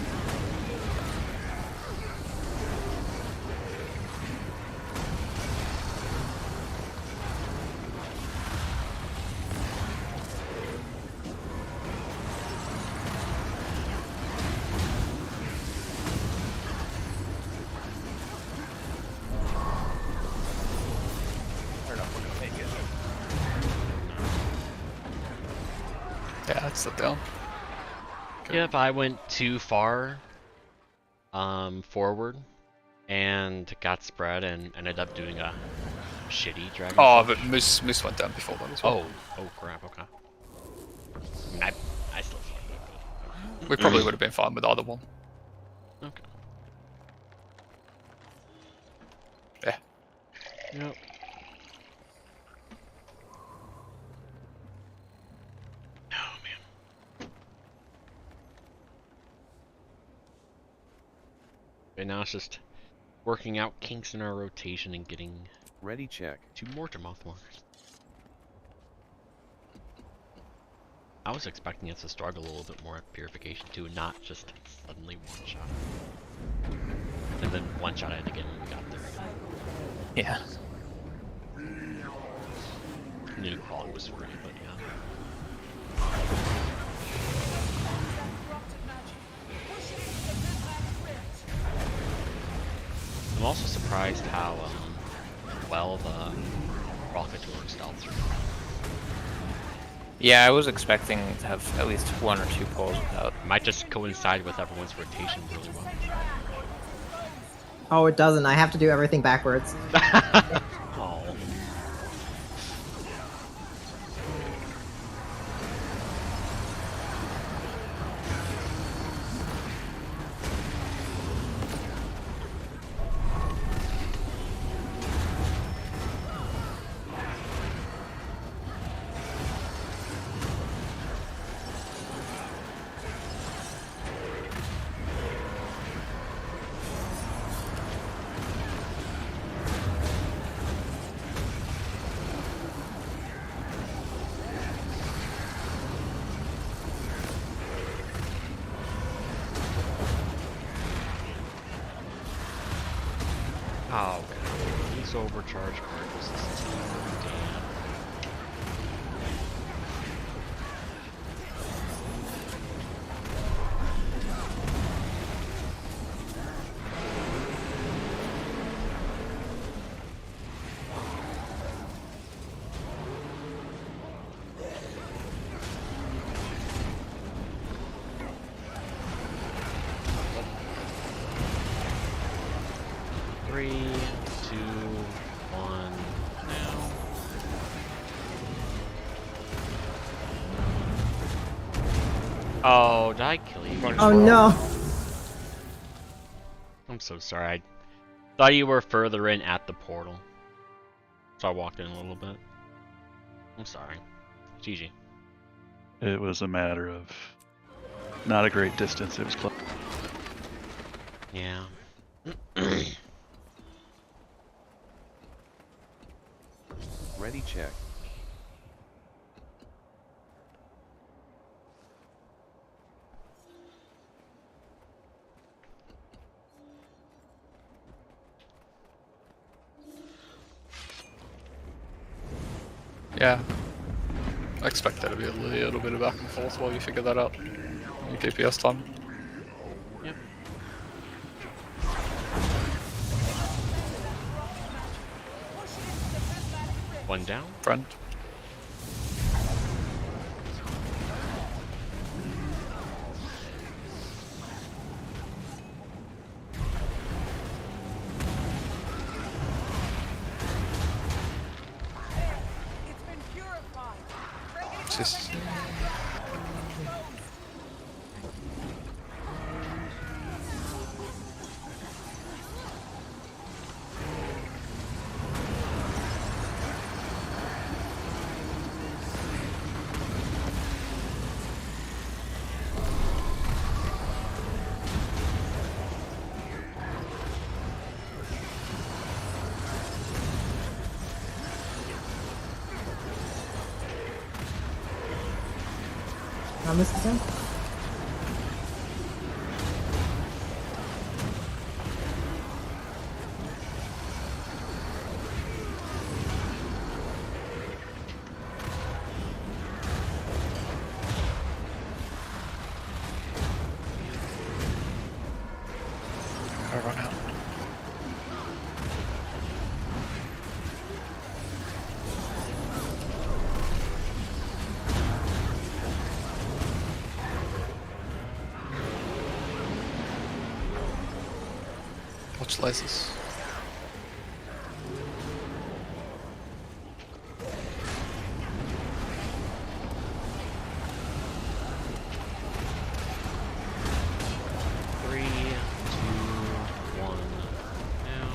Yeah, that's the down. Yeah, if I went too far forward and got spread and ended up doing a shitty dragon. Oh, Slash. but Moose went down before that as well. Oh crap, okay. I mean, I still feel good. We probably would have been fine with either one. Okay. Yeah. Yep. Oh man. Right now it's just working out kinks in our rotation and getting Ready check. 2 more Moth Walkers. I was expecting us to struggle a little bit more at Purification too, not just suddenly one-shot. And then one-shot it again when we got there. Yeah. New quality was free, but yeah. I'm also surprised how well the rocket works stealth. Yeah, I was expecting to have at least 1 or 2 pulls without. Might just coincide with everyone's rotation really well. Oh, it doesn't. I have to do everything backwards. Oh. Oh, okay. These overcharge particles. Damn. Three, two, one, now. Oh, did I kill you? Oh no! I'm so sorry. I thought you were further in at the portal. So I walked in a little bit. I'm sorry. GG. It was a matter of not a great distance. It was close. Yeah. Ready check. Yeah. I expect there to be a little bit of back and forth while you figure that out. Your DPS time. Yep. One down. Friend. It's been purified. Just This is him. I run out. Watch lasers. Three, two, one. Now.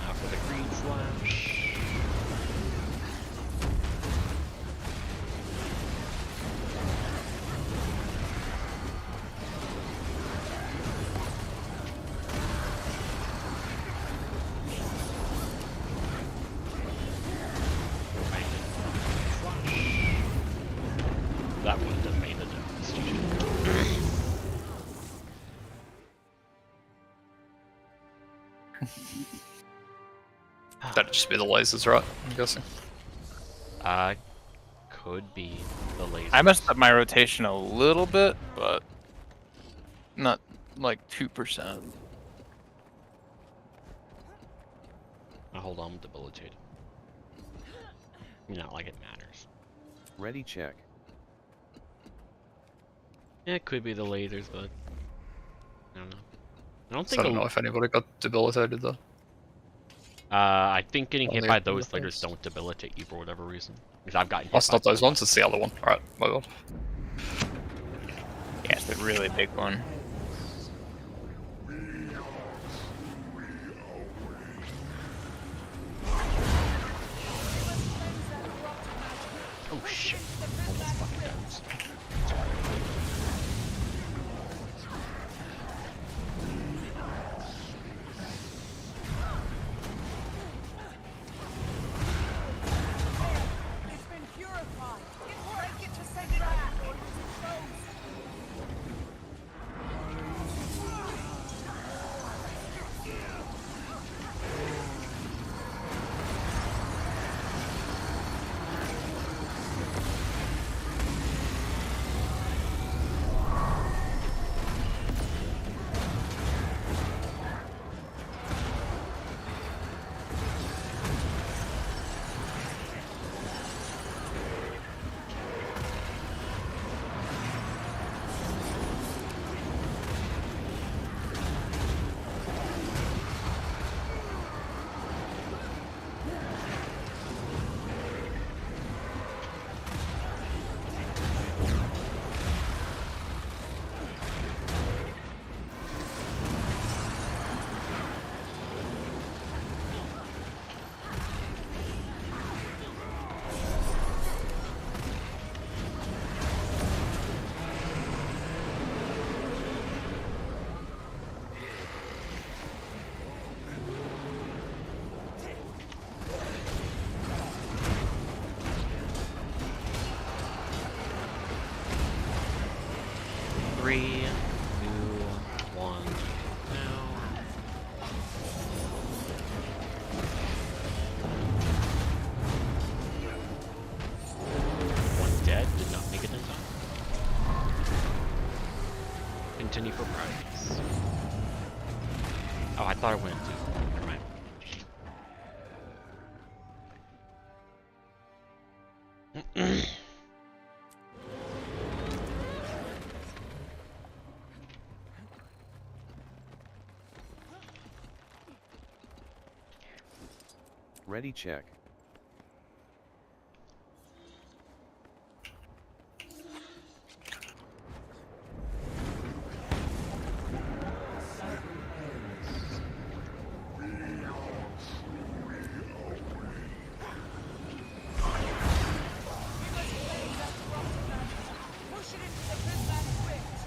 Now for the green flash. That one done made the difference. That'd just be the lasers, right? I'm guessing. Could be the laser. I messed up my rotation a little bit, but not like 2%. Hold on, I'm debilitated. Not like it matters. Ready check. Yeah, it could be the lasers, but I don't know. I don't So think. I don't know if anybody got debilitated though. I think getting hit Only by a couple those of lasers things. don't debilitate you for whatever reason. Because I've gotten hit Oh, it's by not those them. ones, it's the other one. Alright, my god. Yeah, it's the really big one. Oh shit. Almost fucking dies. It's been purified. Break it to send it back, or it's exposed. 3, 2, 1. Now. One dead, did not make it in time. Continue for practice. Oh, I thought I went to. Never mind. Ready check. Push it into the prismatic rift.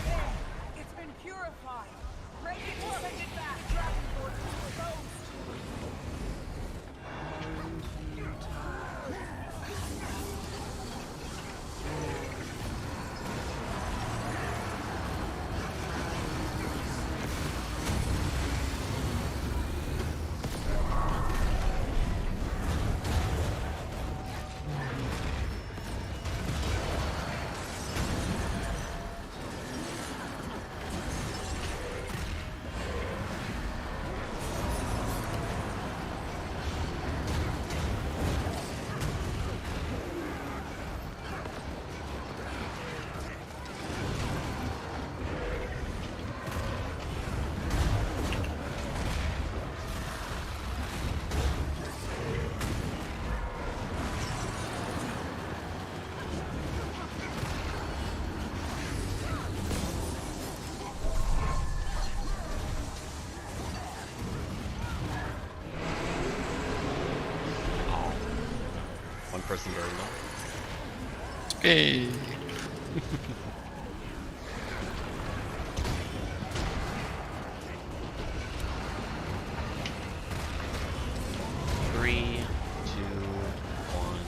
There, it's been purified. Break it or send it back. Dragon Lord is exposed. One person very low. Hey. Three, two, one.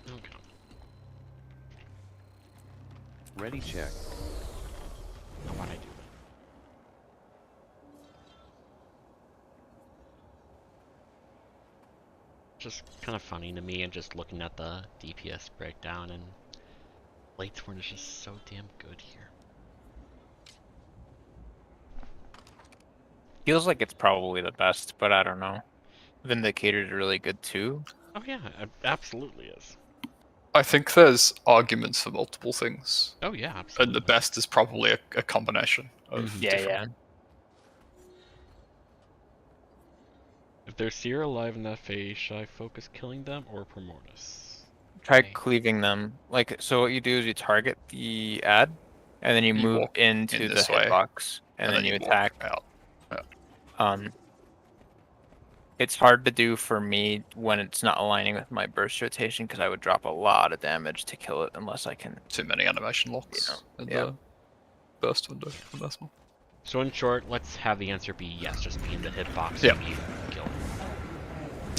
Okay. Ready check. Now why'd I do that? Just kind of funny to me, and just looking at the DPS breakdown, and Bladethorn is just so damn good here. Feels like it's probably the best, but I don't know. Vindicator's really good too. Oh yeah, it absolutely is. I think there's arguments for multiple things, Oh yeah, and absolutely. the best is probably a combination of Mhm. Yeah, different. If there's Seer alive in that phase, should I focus killing them or Promortis? Try Okay. cleaving them. Like, so what you do is you target the ad, and then you You move walk into in the this way, hitbox, and then you walk attack. out. Um, It's hard to do for me when it's not aligning with my burst rotation because I would drop a lot of damage to kill it unless I can. Too many animation locks in yeah. the burst window for Mesmer. So in short, let's have the answer be yes, just be in the hitbox Yeah. when you kill.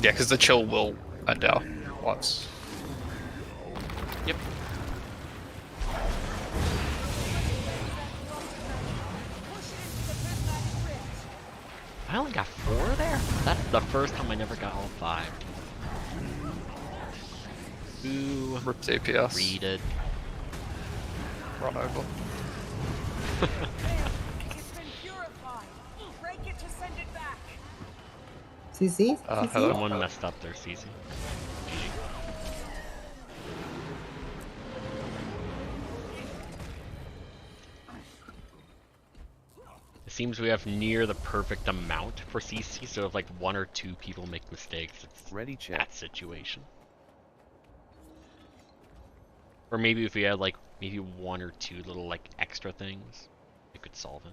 Yeah, because the chill will end out once. Yep. I only got 4 there? That's the first time I never got all 5. Ooh, Rip DPS. read it. Run over. It's been purified. Break it to send it back. CC? CC? Hello. Someone messed up their CC. It seems we have near the perfect amount for CC, so if like 1 or 2 people make mistakes, it's Ready check. that situation. Or maybe if we had like maybe 1 or 2 little like extra things, it could solve it.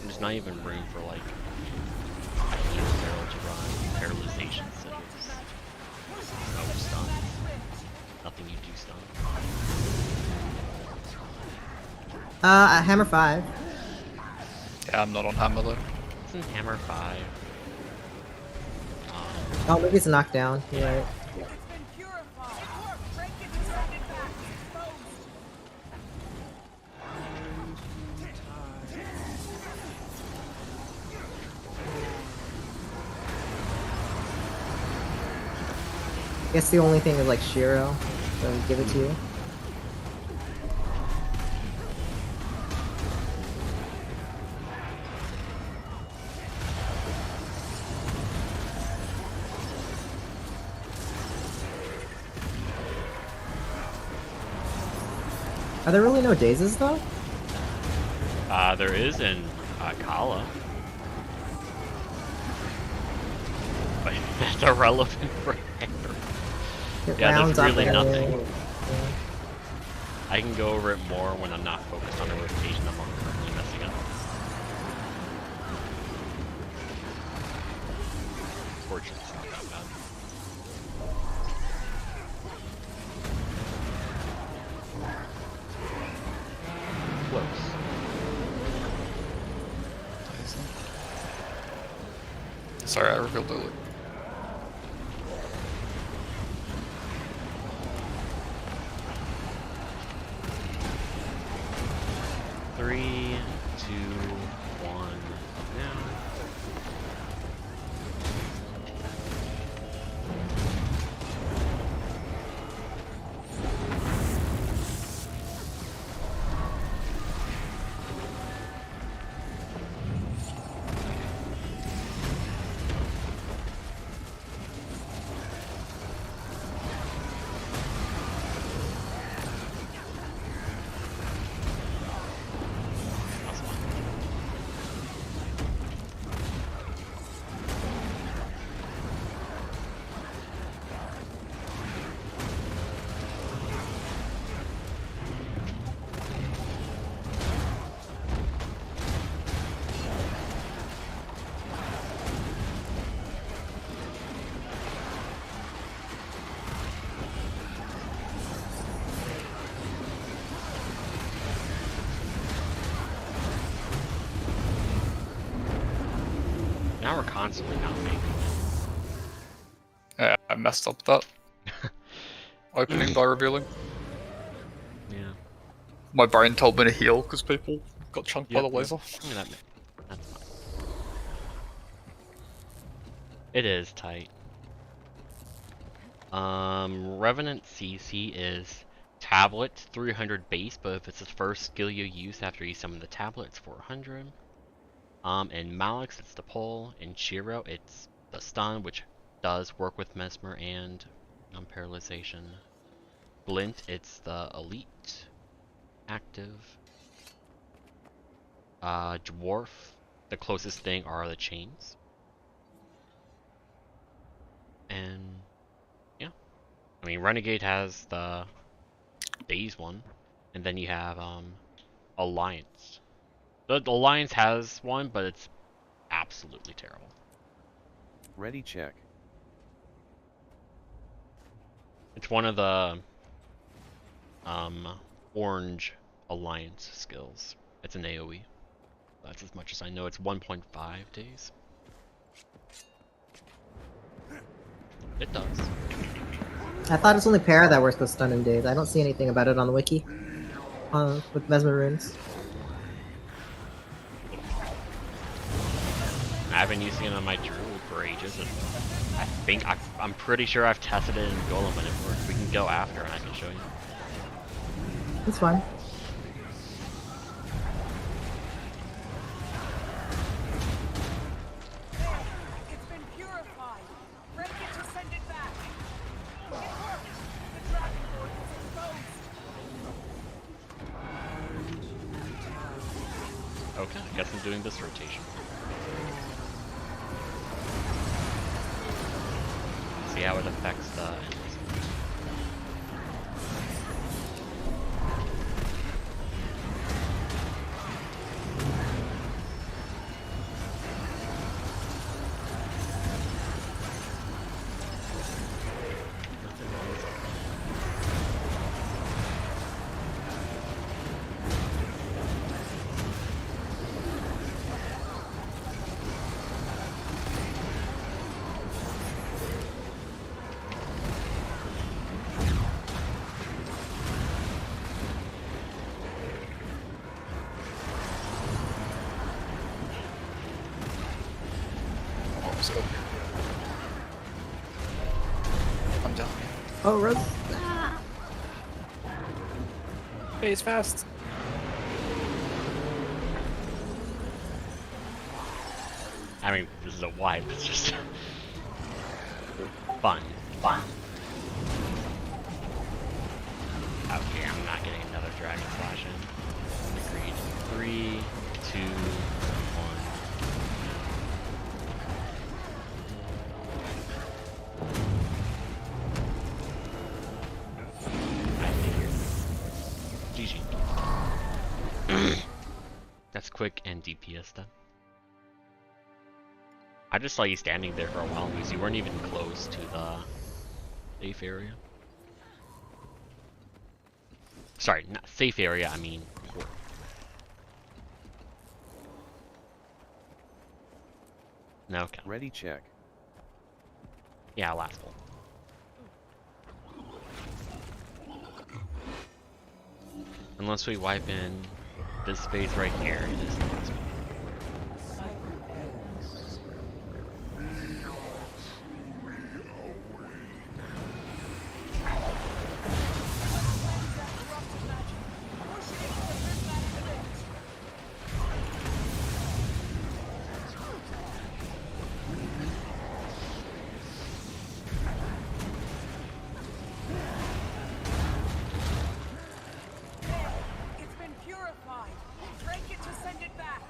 There's not even room for like a heal barrel to run, paralyzation sigils, no stun, nothing you do stun. Hammer 5. Yeah, I'm not on hammer though. Isn't Hammer 5? Oh, maybe it's a knockdown. You're right. It's been purified. Break it to send it back. Exposed. I guess the only thing is like Shiro, so we give it to you. Are there really no dazes though? There is in Kala. But that's irrelevant for Hammer. It Yeah, there's rounds up really anyway. nothing. Yeah. I can go over it more when I'm not focused on a rotation I'm currently messing up. Fortunately, it's not that bad. Close. Sorry, I revealed early. Three, two, one, now. Now we're constantly not making Yeah, I messed up that. Opening by revealing. it. Yeah. My brain told me to heal because people got chunked by the laser. I mean, that's fine. It is tight. Revenant CC is tablet 300 base, but if it's the first skill you use after you summon the tablet, it's 400. In Malix, it's the pull. In Shiro, it's the stun, which does work with Mesmer and paralyzation. Glint, it's the elite active. Dwarf, the closest thing are the chains. And yeah. I mean, Renegade has the Days one, and then you have Alliance. The Alliance has one, but it's absolutely terrible. Ready check. It's one of the orange Alliance skills. It's an AoE. That's as much as I know. It's 1.5 days. It does. I thought it's only Para that works with stun and days. I don't see anything about it on the wiki. With Mesmer runes. I've been using it on my Druid for ages, and I'm pretty sure I've tested it in Golem and it works. We can go after and I can show you. It's fine. It's been purified. Break it to send it back. It worked. The Dragon Lord is exposed. Okay, I guess I'm doing this rotation. See how it affects the enemies. Almost up. I'm down. Oh, Rose. Hey, it's fast. I mean, this is a wipe, it's just fun. Okay, I'm not getting another Dragon Flash in. Agreed. 3, 2, 1. I figured. GG. That's quick and DPS done. I just saw you standing there for a while because you weren't even close to the safe area. Sorry, not safe area, I mean port. No, okay. Ready check. Yeah, last one. Unless we wipe in this space right here, it is the last one. It's been purified. Break it to send it back.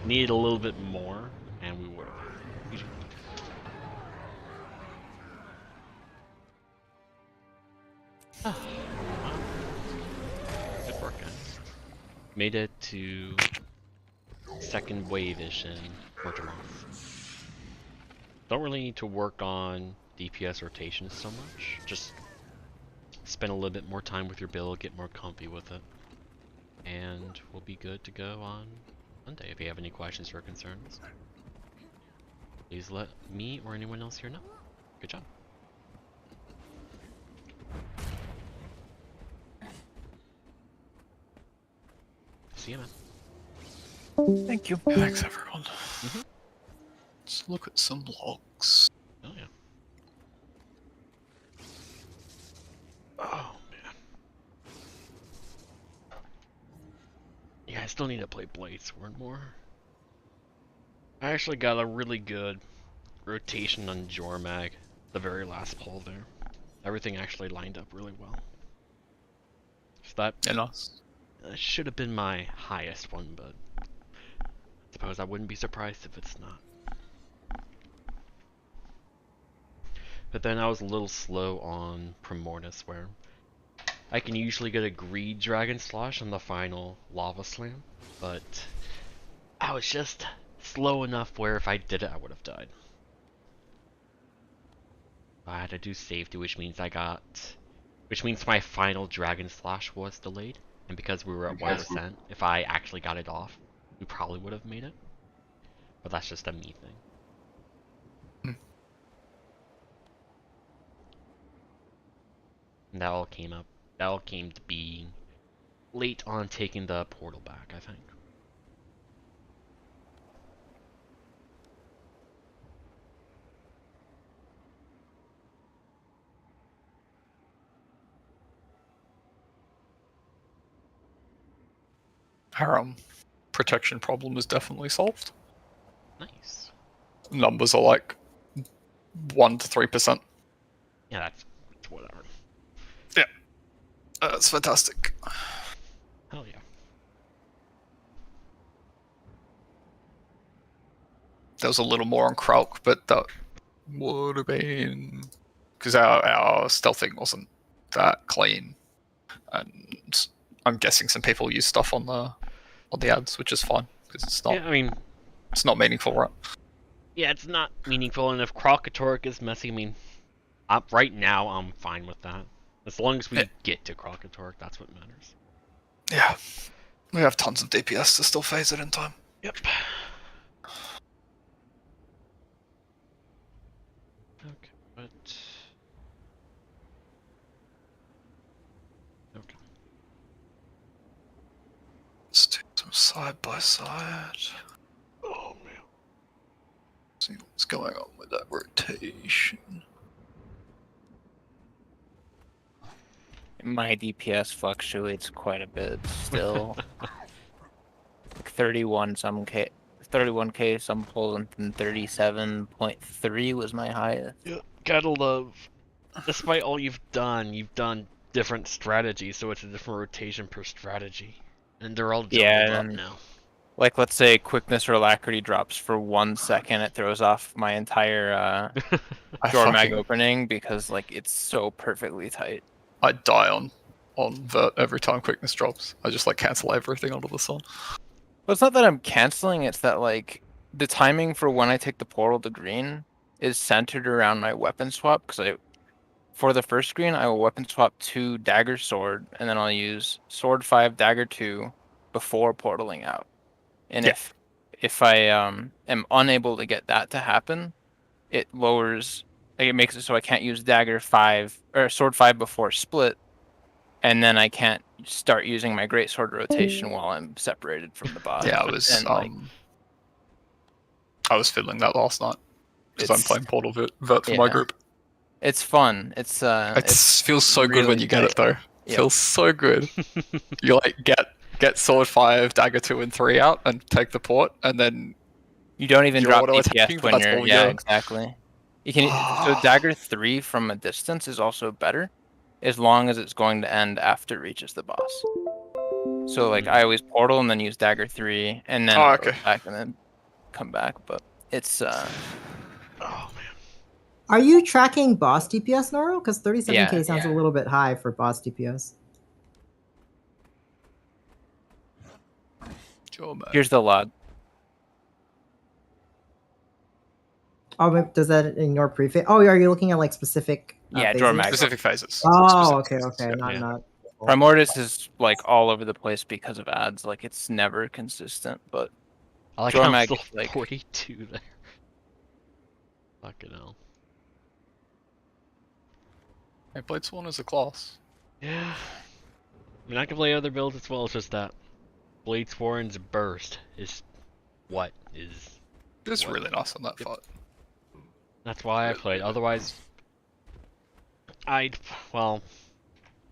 Needed a little bit more, and we would have. GG. Good work, guys. Made it to second wave-ish in Portermoth. Don't really need to work on DPS rotation so much. Just spend a little bit more time with your build, get more comfy with it, and we'll be good to go on Monday. If you have any questions or concerns, please let me or anyone else here know. Good job. See you, man. Thank you. Thanks, everyone. Mm-hmm. Let's look at some logs. Oh yeah. Oh man. Yeah, I still need to play Bladesword more. I actually got a really good rotation on Jormag, the very last pull there. Everything actually lined up really well. So that Yeah, nice. should have been my highest one, but I suppose I wouldn't be surprised if it's not. But then I was a little slow on Primordius, where I can usually get a Greed Dragon Slosh on the final Lava Slam, but I was just slow enough where if I did it, I would have died. I had to do safety, which means my final Dragon Slash was delayed, and because we were at 1%, if I actually got it off, we probably would have made it. But that's just a me thing. And that all came to be late on taking the portal back, I think. Our protection problem is definitely solved. Nice. Numbers are like 1 to 3%. Yeah, that's whatever. Yeah, that's fantastic. Hell yeah. There was a little more on Kralk, but that would have been because our stealthing wasn't that clean, and I'm guessing some people use stuff on the ads, which is fine because it's not. Yeah, I mean, it's not meaningful, right? yeah, it's not meaningful, and if Kralkatork is messy, I mean, right now I'm fine with that. As long as we get to Kralkatork, that's what matters. Yeah, we have tons of DPS to still phase it in time. Yep. Okay, but... Okay. Let's do some side by side. Oh, man. See what's going on with that rotation. My DPS fluctuates quite a bit still. Like 31k some pulls, and then 37.3 was my highest. Yeah, gotta love. Despite all you've done different strategies, so it's a different rotation per strategy. And they're all jumbled up now. Like, let's say quickness or alacrity drops for 1 second, it throws off my entire Jormag opening because, like, it's so perfectly tight. I die on Vert every time quickness drops. I just like cancel everything under the sun. Well, it's not that I'm canceling, it's that, like, the timing for when I take the portal to green is centered around my weapon swap, because for the first screen, I will weapon swap to Dagger Sword, and then I'll use Sword 5, Dagger 2 before portaling out. And if I am unable to get that to happen, it lowers, like, it makes it so I can't use Dagger 5 or Sword 5 before split, and then I can't start using my Greatsword rotation while I'm separated from the boss. Yeah, I was I was feeling that last night because I'm playing Portal Vert for my group. It's fun. It feels so good when you get it though. Yep. Feels so good. You like get Sword 5, Dagger 2 and 3 out and take the port, and then you don't even drop DPS when you're exactly. You can so Dagger 3 from a distance is also better, as long as it's going to end after it reaches the boss. So like I always portal and then use dagger 3 and then Oh, auto okay. attack and then come back. But it's Oh man. Are you tracking boss DPS, Noro? Because 37k Yeah. sounds a little bit high for boss DPS. Sure, mate. Here's the log. Oh, does that ignore prefix? Oh, are you looking at like specific Yeah, phases? draw mag. Specific phases. Oh, Specific okay, phases, okay, yeah. not. Primordis is like all over the place because of ads. Like it's never consistent. But I like Draw how I'm mag still is, like- 42 there. Fucking hell. Hey, Blade Sworn is a class. Yeah. I mean, I can play other builds as well. It's just that Blade Sworn's burst is what is. It's What? really nice on that fight. That's why I played. Otherwise, well,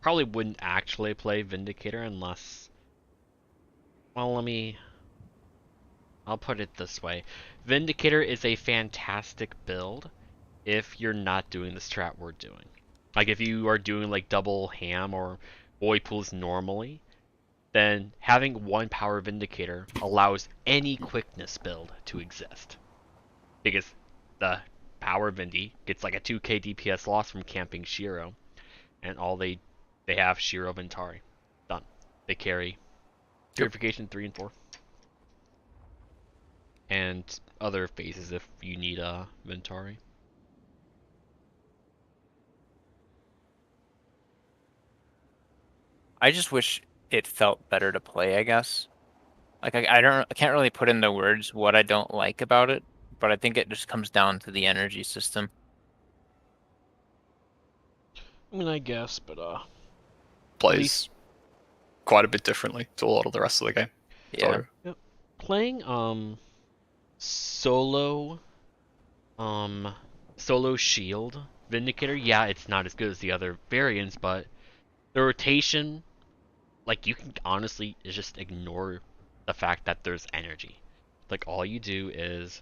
probably wouldn't actually play Vindicator unless. Well, I'll put it this way. Vindicator is a fantastic build if you're not doing the strat we're doing. Like if you are doing like double ham or void pools normally, then having one power Vindicator allows any quickness build to exist. Because the power Vindy gets like a 2k DPS loss from camping Shiro, and all they have Shiro Ventari. Done. They carry Purification 3 and 4. And other phases if you need a Ventari. I just wish it felt better to play, I guess. Like I can't really put into words what I don't like about it, but I think it just comes down to the energy system. I mean, I guess, but Plays quite a bit differently to a lot of the rest of the game. Yeah. So, playing solo shield Vindicator, yeah, it's not as good as the other variants, but the rotation, like, you can honestly just ignore the fact that there's energy. Like, all you do is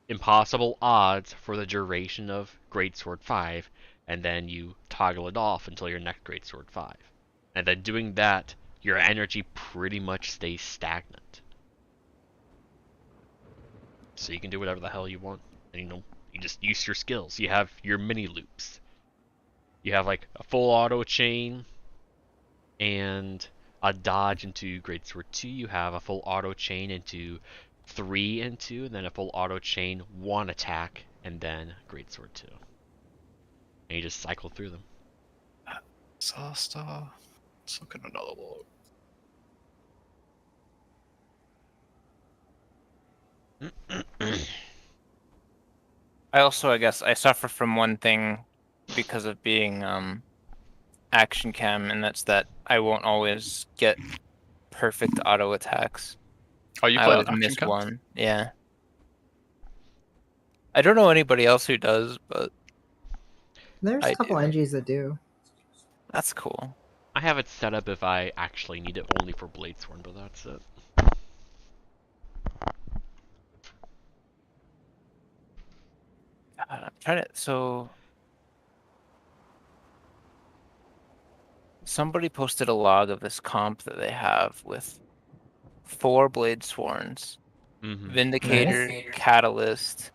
impossible odds for the duration of Greatsword 5, and then you toggle it off until your next Greatsword 5. And then doing that, your energy pretty much stays stagnant. So you can do whatever the hell you want. And you just use your skills. You have your mini loops. You have like a full auto chain and a dodge into Greatsword 2. You have a full auto chain into 3 and 2, and then a full auto chain 1 attack, and then Greatsword 2. And you just cycle through them. Disaster. Let's look at another look. I guess I suffer from one thing because of being action cam, and that's that I won't always get perfect auto attacks. Oh, you I play always on action miss cam? one. Yeah. I don't know anybody else who does, but There's I a couple do. NGs that do. That's cool. I have it set up if I actually need it only for Bladesworn, but that's it. I'm trying to. So somebody posted a log of this comp that they have with 4 Blade Sworns, Vindicator, Catalyst.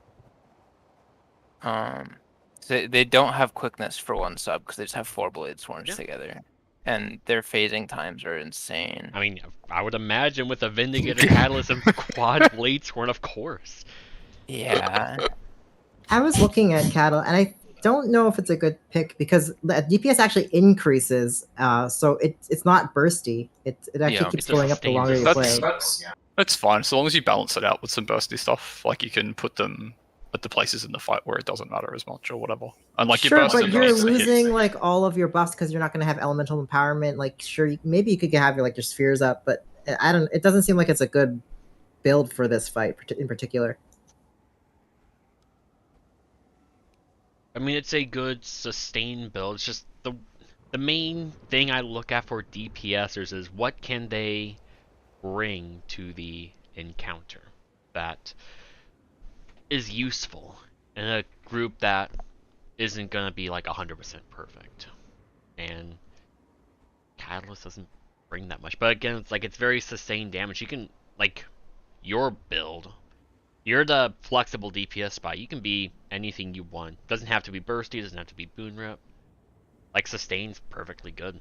So they don't have quickness for one sub because they just have 4 Blade Sworns Yeah. together, and their phasing times are insane. I mean, I would imagine with a Vindicator Catalyst and quad Bladesworn, of course. Yeah. I was looking at cattle, and I don't know if it's a good pick because the DPS actually increases, so it's not bursty. It actually Yeah. keeps It's a going up the sustained longer you build. play. That's fine, so long as you balance it out with some bursty stuff. Like you can put them at the places in the fight where it doesn't matter as much or whatever. And like Sure, your burst but and you're hits- losing like all of your buffs because you're not going to have elemental empowerment. Like, sure, maybe you could have your like your spheres up, but I don't. It doesn't seem like it's a good build for this fight in particular. I mean, it's a good sustained build. It's just the main thing I look at for DPSers is what can they bring to the encounter that is useful in a group that isn't gonna be like 100% perfect. And Catalyst doesn't bring that much. But again, it's like it's very sustained damage. You can like your build. You're the flexible DPS spot. You can be anything you want. Doesn't have to be bursty. Doesn't have to be boon rep. Like sustain's perfectly good.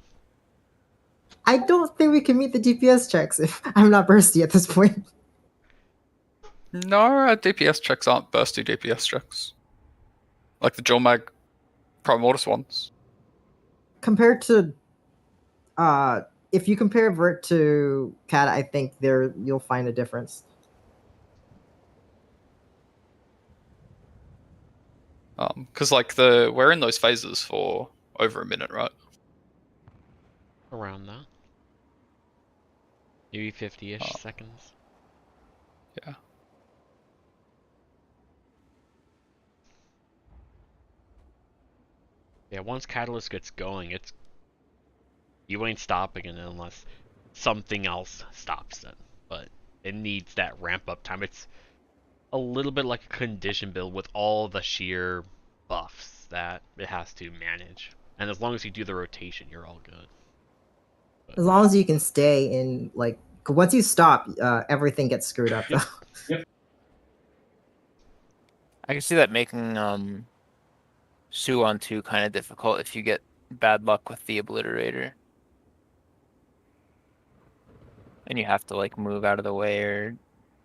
I don't think we can meet the DPS checks if I'm not bursty at this point. No, our DPS checks aren't bursty DPS checks. Like the Jolmag Primordius ones. Compared to, if you compare Vert to Cat, I think there you'll find a difference. Because like we're in those phases for over a minute, right? Around that. Maybe 50-ish Oh. seconds. Yeah. Yeah, once Catalyst gets going, you ain't stopping it unless something else stops it. But it needs that ramp up time. It's a little bit like a condition build with all the sheer buffs that it has to manage. And as long as you do the rotation, you're all good. As long as you can stay in, like, once you stop, everything gets screwed up, though. I can see that making Sue on 2 kind of difficult if you get bad luck with the Obliterator. And you have to like move out of the way or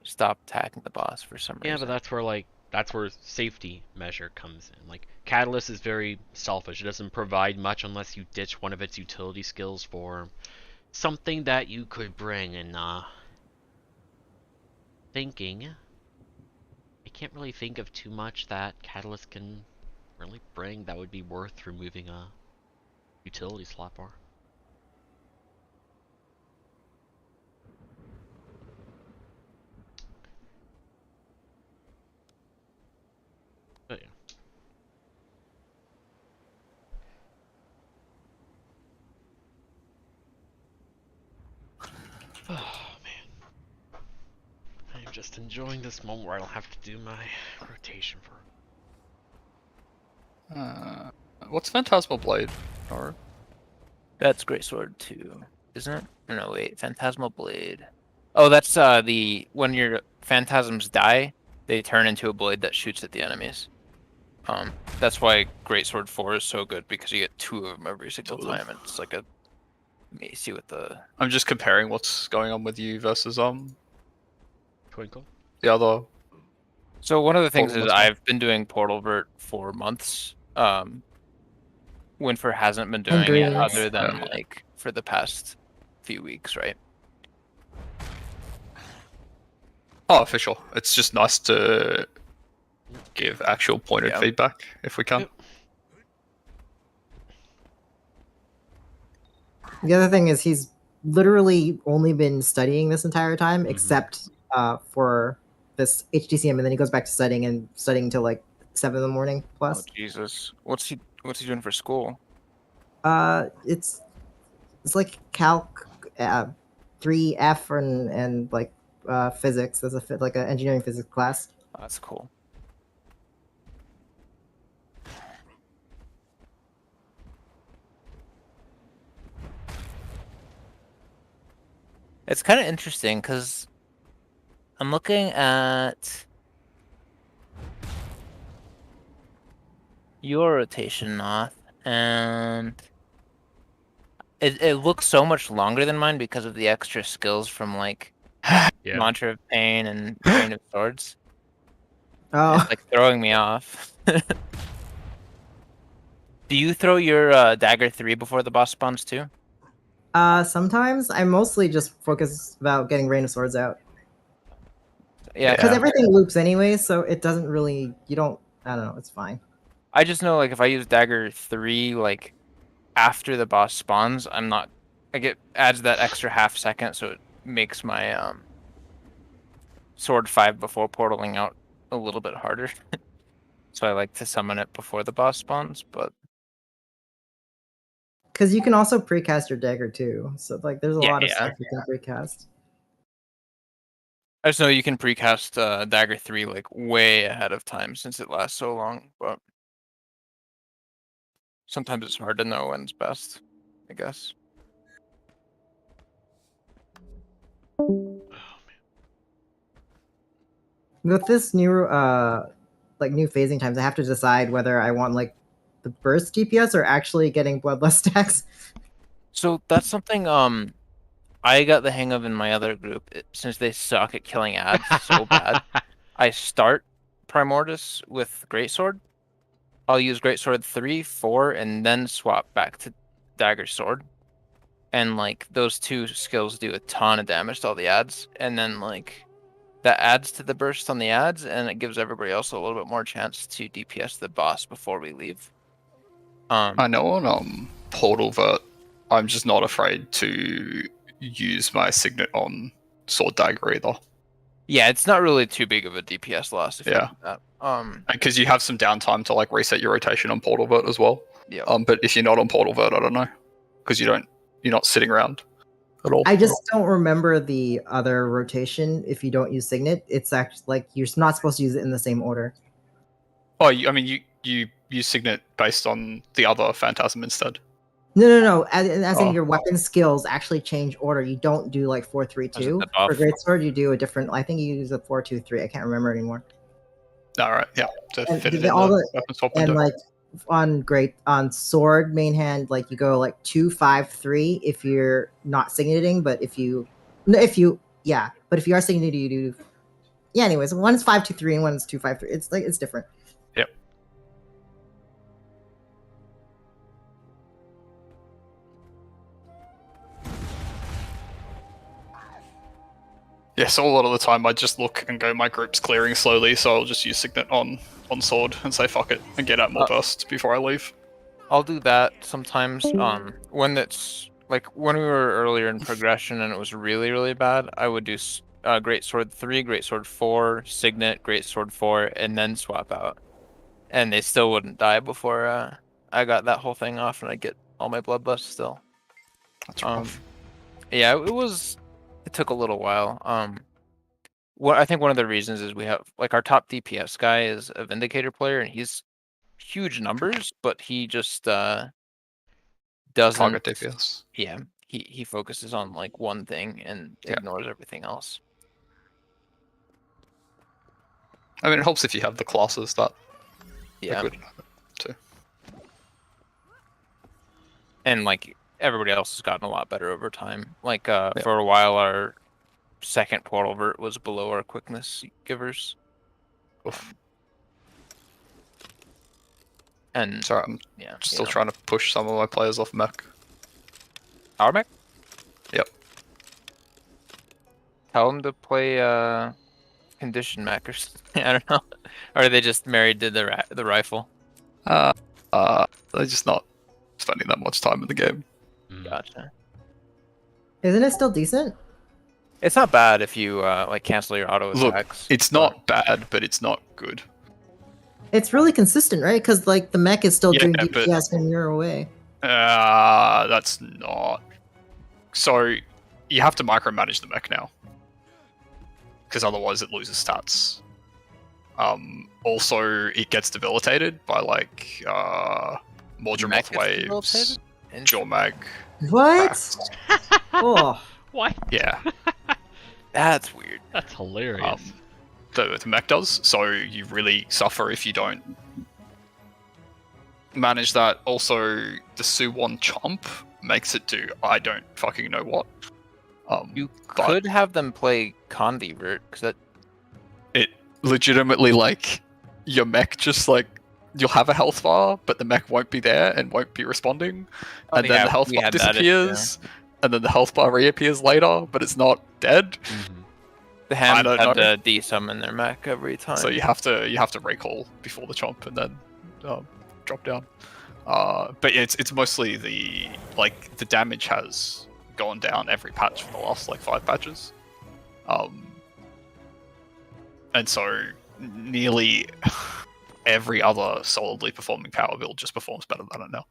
stop attacking the boss for some reason. Yeah, but that's where safety measure comes in. Like Catalyst is very selfish. It doesn't provide much unless you ditch one of its utility skills for something that you could bring. And thinking, I can't really think of too much that Catalyst can really bring that would be worth removing a utility slot bar. But yeah. Oh man, I'm just enjoying this moment where I don't have to do my rotation for. What's Phantasmal Blade? Or That's Greatsword 2, isn't it? No, wait, Phantasmal Blade. Oh, that's when your phantasms die, they turn into a blade that shoots at the enemies. That's why Greatsword 4 is so good, because you get 2 of them every single time. And it's like a macy with the. I'm just comparing what's going on with you versus Twinkle. the other. So one of the things Portal is as well. I've been doing Portal Vert for months. Winfer hasn't been doing it Greens. other than Yeah. like for the past few weeks, right? Oh, official. It's just nice to give actual pointed Yeah. feedback if we can. Yep. The other thing is he's literally only been studying this entire time, except for this HTcm, and then he goes back to studying until like 7 in the morning Oh plus. Jesus, what's he doing for school? It's like calc 3F and like physics. There's like an engineering physics class. Oh, that's cool. It's kind of interesting because I'm looking at your rotation, Noth, and it looks so much longer than mine because of the extra skills from like Yeah. Mantra of Pain and Rain of Swords. Oh, It's like throwing me off. Do you throw your dagger 3 before the boss spawns too? sometimes I mostly just focus about getting Rain of Swords out. Yeah, Because everything loops anyway, so it doesn't really. You don't. I don't know. It's fine. I just know like if I use dagger 3 like after the boss spawns, I'm not. Adds that extra half second, so it makes my sword 5 before portaling out a little bit harder. So I like to summon it before the boss spawns, but Because you can also precast your dagger too. So like, there's a lot of stuff you can precast. I just know you can precast dagger 3 like way ahead of time since it lasts so long, but sometimes it's hard to know when's best, I guess. With this new new phasing times, I have to decide whether I want like the burst DPS or actually getting bloodlust stacks. So that's something I got the hang of in my other group since they suck at killing ads so bad. I start Primordus with Greatsword. I'll use Greatsword 3, 4, and then swap back to Dagger Sword. And like those two skills do a ton of damage to all the ads, and then like that adds to the burst on the ads, and it gives everybody else a little bit more chance to DPS the boss before we leave. I know on Portal Vert, I'm just not afraid to use my Signet on Sword Dagger either. Yeah, it's not really too big of a DPS loss if you Yeah. do that. Because you have some downtime to like reset your rotation on Portal Vert as well. Yeah. But if you're not on Portal Vert, I don't know, because you're not sitting around at all. I just don't remember the other rotation if you don't use Signet. It's actually like you're not supposed to use it in the same order. Oh, I mean, you use Signet based on the other Phantasm instead. No. As in Oh. your weapon skills actually change order. You don't do like 4-3-2 the buff? for Greatsword. You do a different. I think you use a 4-2-3. I can't remember anymore. All right, yeah, to And fit it the- in all the the- weapon swap And window. like on sword main hand, like you go like 2-5-3 if you're not signating, but if you are signating, you do. Yeah. Anyways, one is 5-2-3 and one is 2-5-3. It's different. Yep. Yeah, so a lot of the time I just look and go, my group's clearing slowly, so I'll just use Signet on sword and say fuck it and get out more bursts before I leave. I'll do that sometimes. When it's like when we were earlier in progression and it was really, really bad, I would do Greatsword 3, Greatsword 4, Signet, Greatsword 4, and then swap out. And they still wouldn't die before I got that whole thing off and I get all my bloodlust still. That's rough. Yeah, it took a little while. What I think one of the reasons is we have like our top DPS guy is a Vindicator player and he's huge numbers, but he just doesn't Target DPS. Yeah, he focuses on like one thing and ignores everything else. I mean, it helps if you have the classes that Yeah, are good too. and like everybody else has gotten a lot better over time. Like for a while, our second portal vert was below our quickness givers. Oof. And Sorry, I'm yeah, still trying to push some of my players off mech. Our mech? Yep. Tell them to play condition mech or something. I don't know. Or are they just married to the rifle? They're just not spending that much time in the game. Gotcha. Isn't it still decent? It's not bad if you like cancel your auto Look, attacks. it's not bad, but it's not good. It's really consistent, right? Because like the mech is still Yeah, doing but- DPS when you're away. That's not. So you have to micromanage the mech now, because otherwise it loses stats. Also, it gets debilitated by like more Mech Dramoth gets waves, debilitated? Jormag. What? crafts. Oh, Why? Yeah, That's weird. That's hilarious. the mech does. So you really suffer if you don't manage that. Also, the Suwon Chomp makes it do I don't fucking know what. You but could have them play Convert because that it legitimately like your mech just like you'll have a health bar, but the mech won't be there and won't be responding, and then the health bar disappears, and then the health bar reappears later, but it's not dead. the Ham don't had know. to desummon their mech every time. So you have to recall before the chomp and then drop down. But yeah, it's mostly the damage has gone down every patch for the last like 5 patches, and so nearly every other solidly performing power build just performs better than it now.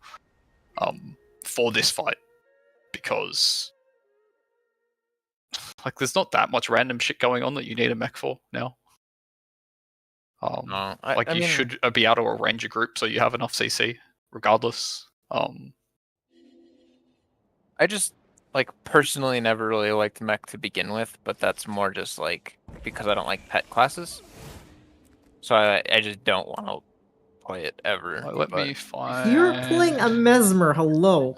For this fight, because like there's not that much random shit going on that you need a mech for now. No, I mean, should be able to arrange a group so you have enough CC regardless. like personally never really liked mech to begin with, but that's more just like because I don't like pet classes. So I just don't want to play it ever. Like, let but- me find. You're playing a Mesmer. Hello.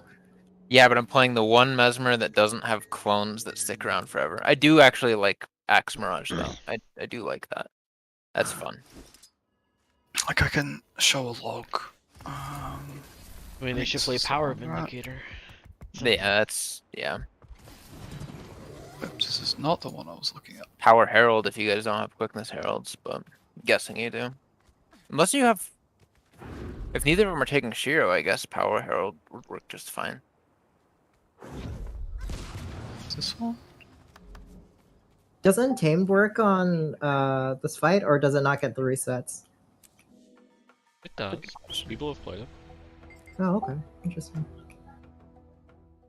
Yeah, but I'm playing the one Mesmer that doesn't have clones that stick around forever. I do actually like Axe Mirage though. I do like that. That's fun. Like I can show a log. I mean, they think should this play is the Power one, right? Vindicator. Yeah, that's yeah. Oops, this is not the one I was looking at. Power Herald if you guys don't have Quickness Heralds, but I'm guessing you do. Unless you have. If neither of them are taking Shiro, I guess Power Herald would work just fine. Is this one? Does Untamed work on this fight, or does it not get the resets? It does. People have played it. Oh, okay. Interesting.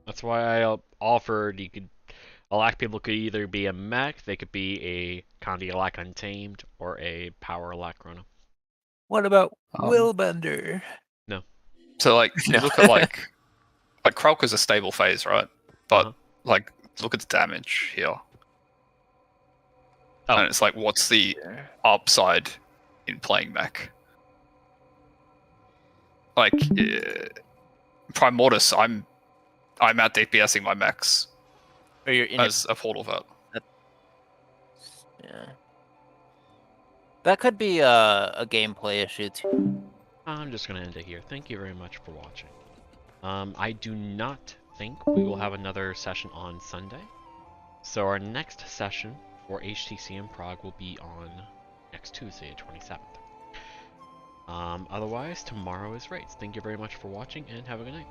That's why I offered you could. Alack people could either be a mech, they could be a Condi Alack Untamed, or a Power Alack Chrono. What about Um, Willbender? So like you No. look at like Krulk is a stable phase, right? But Uh-huh. like look at the damage here. Oh. And it's like what's the upside in playing mech? Like Primordius, I'm out DPSing my mechs Or you're in as a portal vet. Yeah. That could be a gameplay issue too. I'm just gonna end it here. Thank you very much for watching. I do not think we will have another session on Sunday. So our next session for HTcm Prague will be on next Tuesday, 27th. Otherwise, tomorrow is raids. Thank you very much for watching, and have a good night.